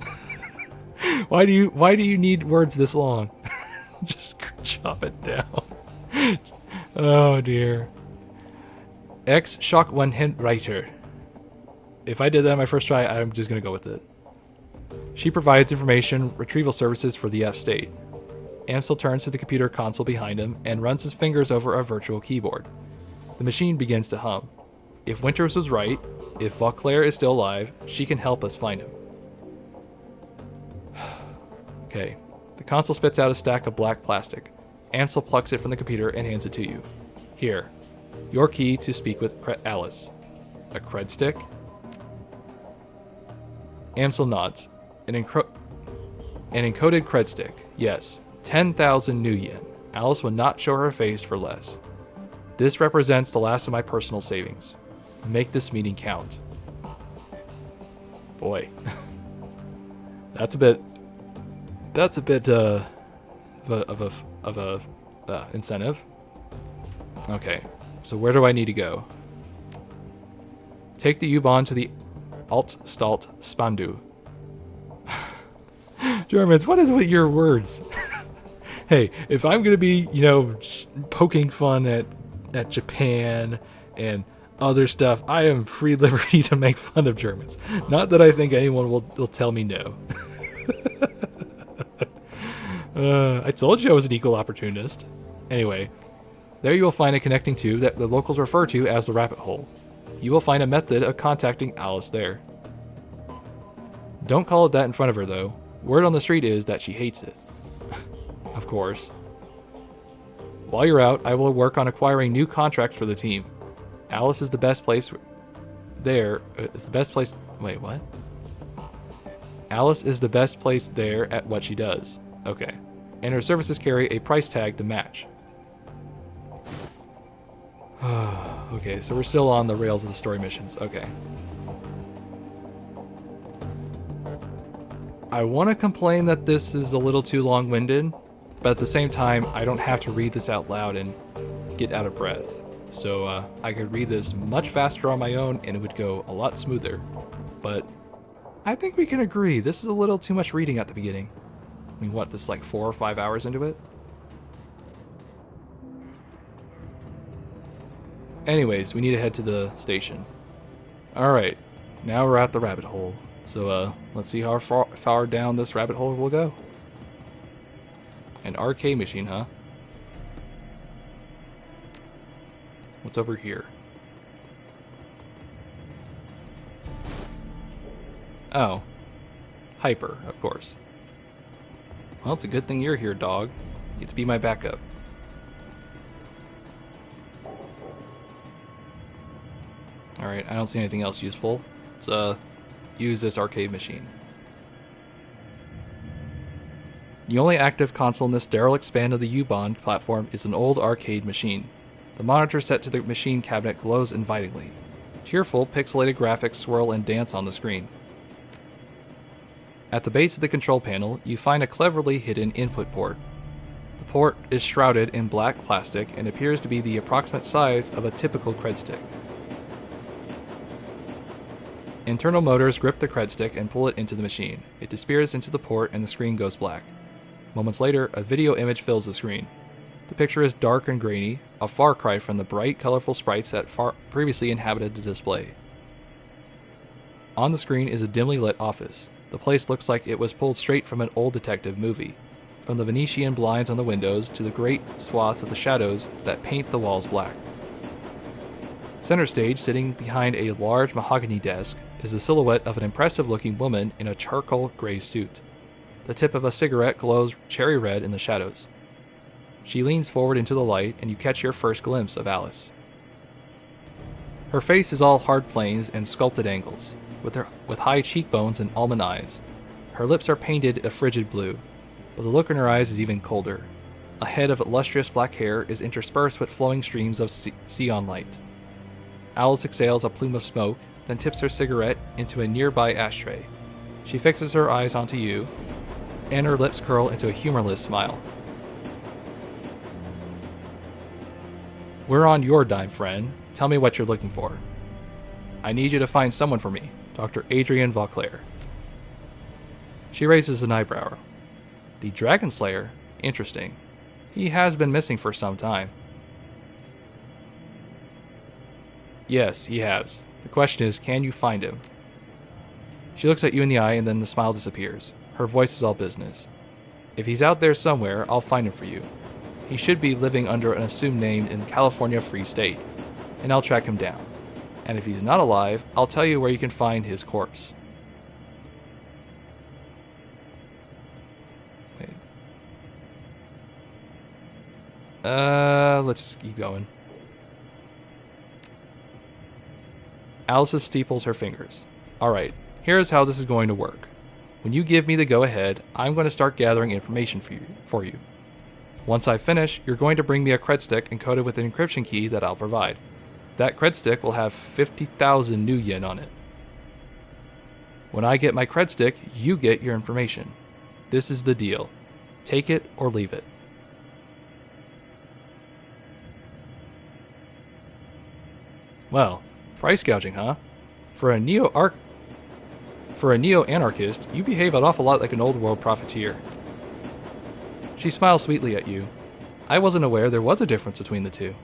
Why do you need words this long? Just chop it down. Oh dear. Ex Schock one Writer. If I did that on my first try, I'm just gonna go with it. She provides information retrieval services for the F state. Amsel turns to the computer console behind him and runs his fingers over a virtual keyboard. The machine begins to hum. If Winters was right, if Vauclair is still alive, she can help us find him. Okay. The console spits out a stack of black plastic. Amsel plucks it from the computer and hands it to you. Here. Your key to speak with Alice. A cred stick? Amsel nods. An encoded cred stick. Yes. 10,000 new yen. Alice would not show her face for less. This represents the last of my personal savings. Make this meeting count. Boy. That's a bit of a incentive. Okay. So where do I need to go? Take the U-Bahn to the Altstadt Spandu. Germans, what is with your words? Hey, if I'm going to be, poking fun at Japan and other stuff, I am free liberty to make fun of Germans. Not that I think anyone will tell me no. I told you I was an equal opportunist. Anyway, there you will find a connecting tube that the locals refer to as the rabbit hole. You will find a method of contacting Alice there. Don't call it that in front of her, though. Word on the street is that she hates it. Of course. While you're out, I will work on acquiring new contracts for the team. Alice is the best place there. Wait, what? Alice is the best place there at what she does. Okay. And her services carry a price tag to match. Okay, so we're still on the rails of the story missions. Okay. I want to complain that this is a little too long-winded, but at the same time, I don't have to read this out loud and get out of breath. So I could read this much faster on my own and it would go a lot smoother. But I think we can agree, this is a little too much reading at the beginning. I mean, what, this is like 4 or 5 hours into it? Anyways, we need to head to the station. Alright, now we're at the rabbit hole. So let's see how far down this rabbit hole will go. An arcade machine, huh? What's over here? Oh. Hyper, of course. Well, it's a good thing you're here, dog. You get to be my backup. Alright, I don't see anything else useful. Let's use this arcade machine. The only active console in this derelict span of the U-Bahn platform is an old arcade machine. The monitor set to the machine cabinet glows invitingly. Cheerful, pixelated graphics swirl and dance on the screen. At the base of the control panel, you find a cleverly hidden input port. The port is shrouded in black plastic and appears to be the approximate size of a typical cred stick. Internal motors grip the cred stick and pull it into the machine. It disappears into the port and the screen goes black. Moments later, a video image fills the screen. The picture is dark and grainy, a far cry from the bright, colorful sprites that previously inhabited the display. On the screen is a dimly lit office. The place looks like it was pulled straight from an old detective movie. From the Venetian blinds on the windows to the great swaths of the shadows that paint the walls black. Center stage, sitting behind a large mahogany desk, is the silhouette of an impressive-looking woman in a charcoal gray suit. The tip of a cigarette glows cherry red in the shadows. She leans forward into the light, and you catch your first glimpse of Alice. Her face is all hard planes and sculpted angles, with high cheekbones and almond eyes. Her lips are painted a frigid blue, but the look in her eyes is even colder. A head of lustrous black hair is interspersed with flowing streams of neon light. Alice exhales a plume of smoke, then tips her cigarette into a nearby ashtray. She fixes her eyes onto you, and her lips curl into a humorless smile. We're on your dime, friend. Tell me what you're looking for. I need you to find someone for me, Dr. Adrian Vauclair. She raises an eyebrow. The Dragon Slayer? Interesting. He has been missing for some time. Yes, he has. The question is, can you find him? She looks at you in the eye and then the smile disappears. Her voice is all business. If he's out there somewhere, I'll find him for you. He should be living under an assumed name in California Free State, and I'll track him down. And if he's not alive, I'll tell you where you can find his corpse. Wait. Let's just keep going. Alice steeples her fingers. Alright, here's how this is going to work. When you give me the go-ahead, I'm going to start gathering information for you. Once I finish, you're going to bring me a cred stick encoded with an encryption key that I'll provide. That cred stick will have 50,000 new yen on it. When I get my cred stick, you get your information. This is the deal. Take it or leave it. Well, price gouging, huh? For a neo-anarchist, you behave an awful lot like an old world profiteer. She smiles sweetly at you. I wasn't aware there was a difference between the two.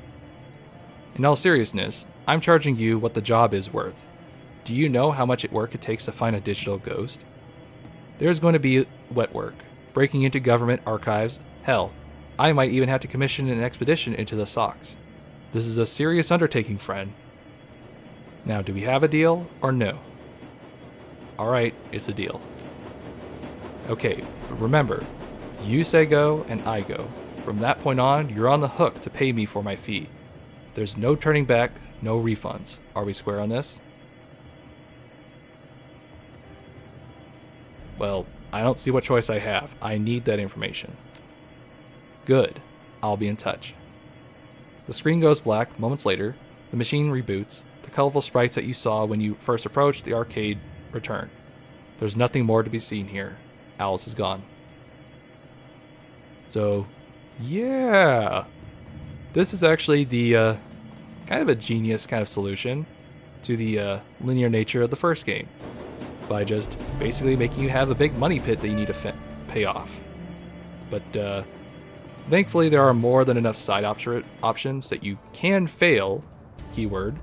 In all seriousness, I'm charging you what the job is worth. Do you know how much work it takes to find a digital ghost? There's going to be wet work, breaking into government archives. Hell, I might even have to commission an expedition into the SOCs. This is a serious undertaking, friend. Now, do we have a deal or no? Alright, it's a deal. Okay, but remember, you say go and I go. From that point on, you're on the hook to pay me for my fee. There's no turning back, no refunds. Are we square on this? Well, I don't see what choice I have. I need that information. Good. I'll be in touch. The screen goes black moments later. The machine reboots. The colorful sprites that you saw when you first approached the arcade return. There's nothing more to be seen here. Alice is gone. So, yeah. This is actually the kind of a genius kind of solution to the linear nature of the first game, by just basically making you have a big money pit that you need to pay off. But thankfully there are more than enough side options that you can fail, keyword.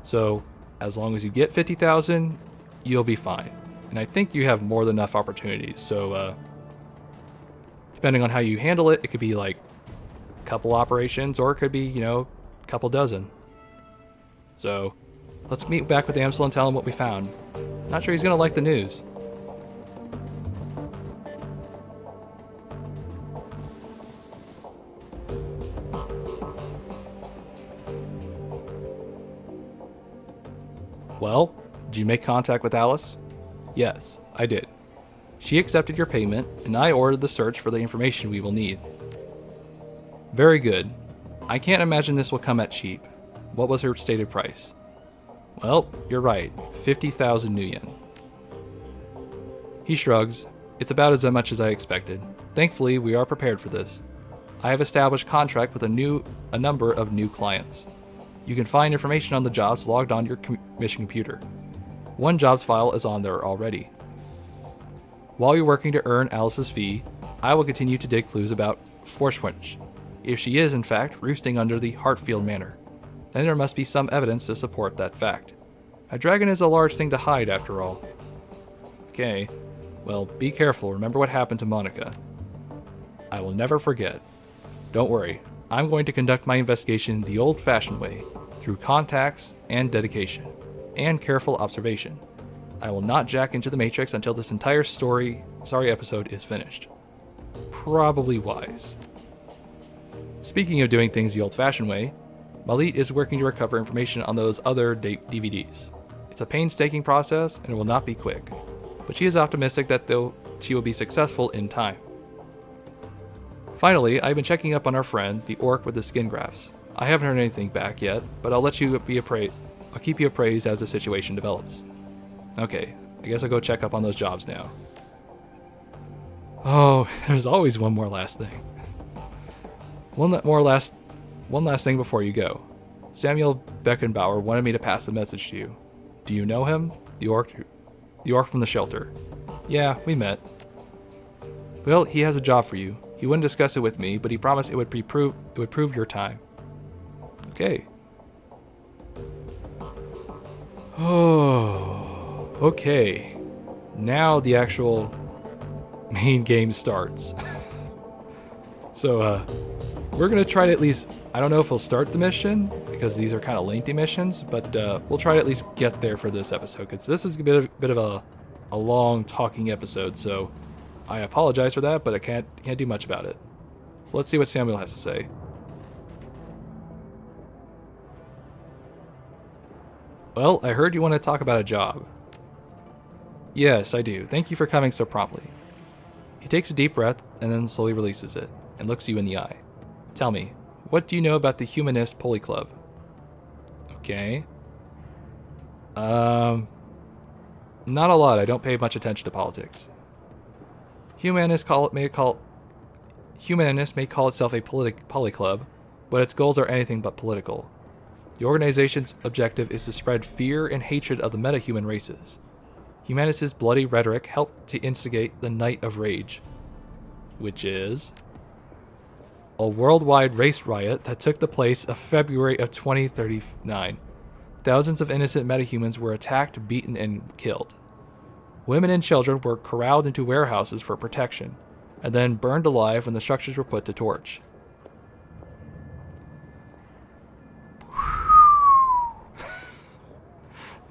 So as long as you get 50,000, you'll be fine. And I think you have more than enough opportunities. So depending on how you handle it, it could be like a couple operations, or it could be, you know, a couple dozen. So let's meet back with Amsel and tell him what we found. Not sure he's gonna like the news. Well, did you make contact with Alice? Yes, I did. She accepted your payment, and I ordered the search for the information we will need. Very good. I can't imagine this will come at cheap. What was her stated price? Well, you're right. 50,000 new yen. He shrugs. It's about as much as I expected. Thankfully, we are prepared for this. I have established contract with a number of new clients. You can find information on the jobs logged on your mission computer. One jobs file is on there already. While you're working to earn Alice's fee, I will continue to dig clues about Forschwinch. If she is, in fact, roosting under the Hartfield Manor, then there must be some evidence to support that fact. A dragon is a large thing to hide, after all. Okay, well, be careful. Remember what happened to Monica. I will never forget. Don't worry, I'm going to conduct my investigation the old-fashioned way, through contacts and dedication, and careful observation. I will not jack into the Matrix until this entire episode is finished. Probably wise. Speaking of doing things the old-fashioned way, Malit is working to recover information on those other DVDs. It's a painstaking process, and it will not be quick, but she is optimistic that she will be successful in time. Finally, I've been checking up on our friend, the orc with the skin grafts. I haven't heard anything back yet, but I'll keep you appraised as the situation develops. Okay, I guess I'll go check up on those jobs now. Oh, there's always one more last thing. One last thing before you go. Samuel Beckenbauer wanted me to pass a message to you. Do you know him? The orc from the shelter. Yeah, we met. Well, he has a job for you. He wouldn't discuss it with me, but he promised it would prove your time. Okay. Oh, okay. Now the actual main game starts. So, we're gonna try to at least, I don't know if we'll start the mission, because these are kind of lengthy missions, but we'll try to at least get there for this episode, because this is a bit of a long talking episode, so I apologize for that, but I can't do much about it. So let's see what Samuel has to say. Well, I heard you want to talk about a job. Yes, I do. Thank you for coming so promptly. He takes a deep breath and then slowly releases it and looks you in the eye. Tell me, what do you know about the Humanist Pulley Club? Okay. Not a lot. I don't pay much attention to politics. Humanists may call itself a poly club, but its goals are anything but political. The organization's objective is to spread fear and hatred of the metahuman races. Humanists' bloody rhetoric helped to instigate the Night of Rage, which is a worldwide race riot that took the place of February of 2039. Thousands of innocent metahumans were attacked, beaten, and killed. Women and children were corralled into warehouses for protection, and then burned alive when the structures were put to torch.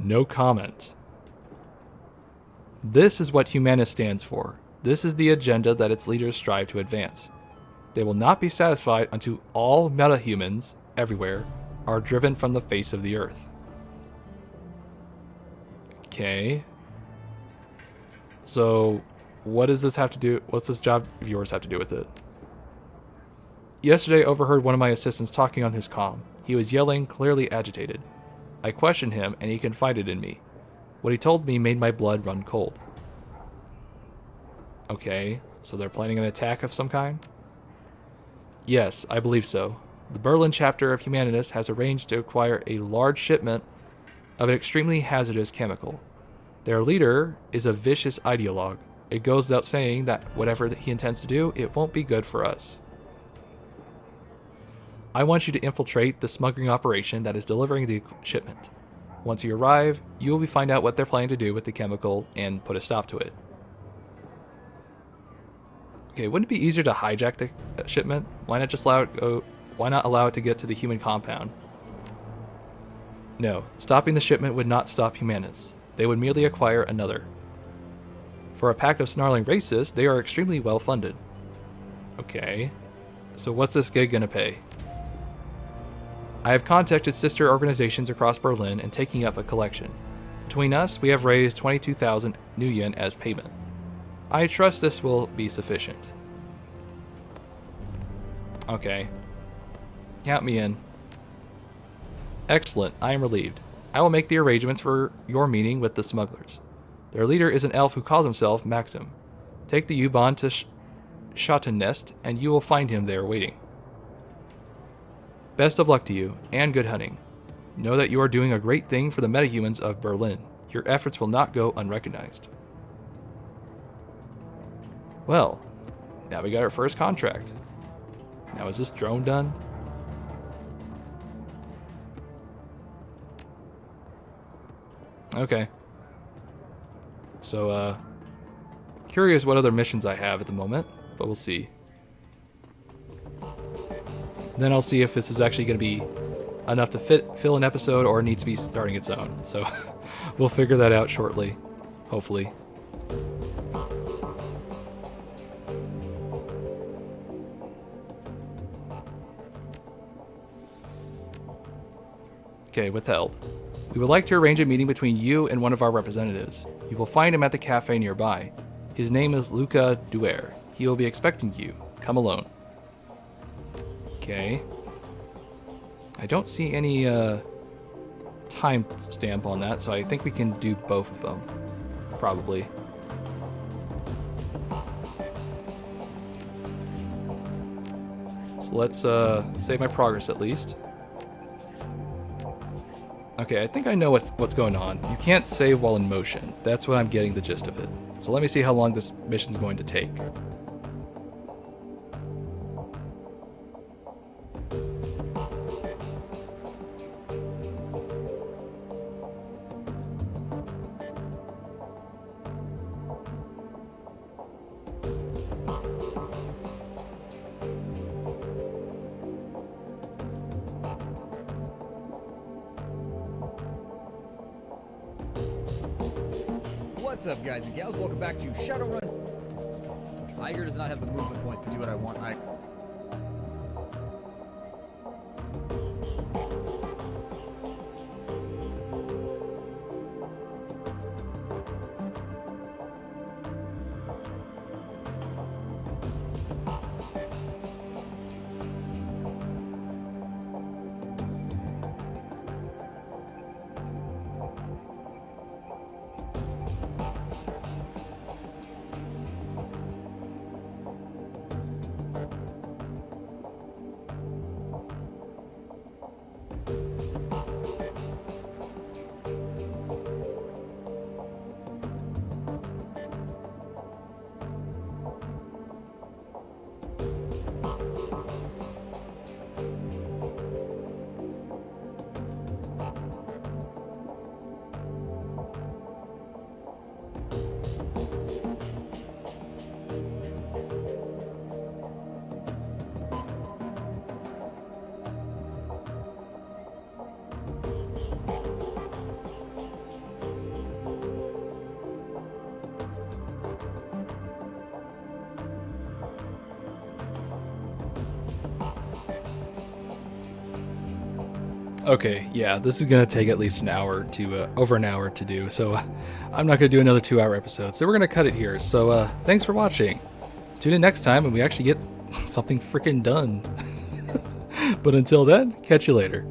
No comment. This is what Humanist stands for. This is the agenda that its leaders strive to advance. They will not be satisfied until all metahumans, everywhere, are driven from the face of the earth. Okay. So, what does this have to do? What's this job of yours have to do with it? Yesterday, I overheard one of my assistants talking on his comm. He was yelling, clearly agitated. I questioned him, and he confided in me. What he told me made my blood run cold. Okay, so they're planning an attack of some kind? Yes, I believe so. The Berlin chapter of Humanists has arranged to acquire a large shipment of an extremely hazardous chemical. Their leader is a vicious ideologue. It goes without saying that whatever he intends to do, it won't be good for us. I want you to infiltrate the smuggling operation that is delivering the shipment. Once you arrive, you will find out what they're planning to do with the chemical and put a stop to it. Okay, wouldn't it be easier to hijack the shipment? Why not just allow it go? Why not allow it to get to the human compound? No, stopping the shipment would not stop Humanists. They would merely acquire another. For a pack of snarling racists, they are extremely well funded. Okay, so what's this gig gonna pay? I have contacted sister organizations across Berlin and taking up a collection. Between us, we have raised 22,000 new yen as payment. I trust this will be sufficient. Okay. Count me in. Excellent, I am relieved. I will make the arrangements for your meeting with the smugglers. Their leader is an elf who calls himself Maxim. Take the U-Bahn to Schottenest, and you will find him there waiting. Best of luck to you, and good hunting. Know that you are doing a great thing for the metahumans of Berlin. Your efforts will not go unrecognized. Well, now we got our first contract. Now is this drone done? Okay. So, curious what other missions I have at the moment, but we'll see. Then I'll see if this is actually going to be enough to fill an episode or needs to be starting its own. So we'll figure that out shortly, hopefully. Okay, withheld. We would like to arrange a meeting between you and one of our representatives. You will find him at the cafe nearby. His name is Luca Duer. He will be expecting you. Come alone. Okay. I don't see any time stamp on that, so I think we can do both of them. Probably. So let's save my progress at least. Okay, I think I know what's going on. You can't save while in motion. That's what I'm getting the gist of it. So let me see how long this mission's going to take. What's up, guys and gals? Welcome back to Shadowrun. Tiger does not have the movement points to do what I want. Okay, yeah, this is going to take at least an hour to, over an hour to do, so I'm not going to do another 2-hour episode, so we're going to cut it here. So, thanks for watching. Tune in next time and we actually get something freaking done. But until then, catch you later.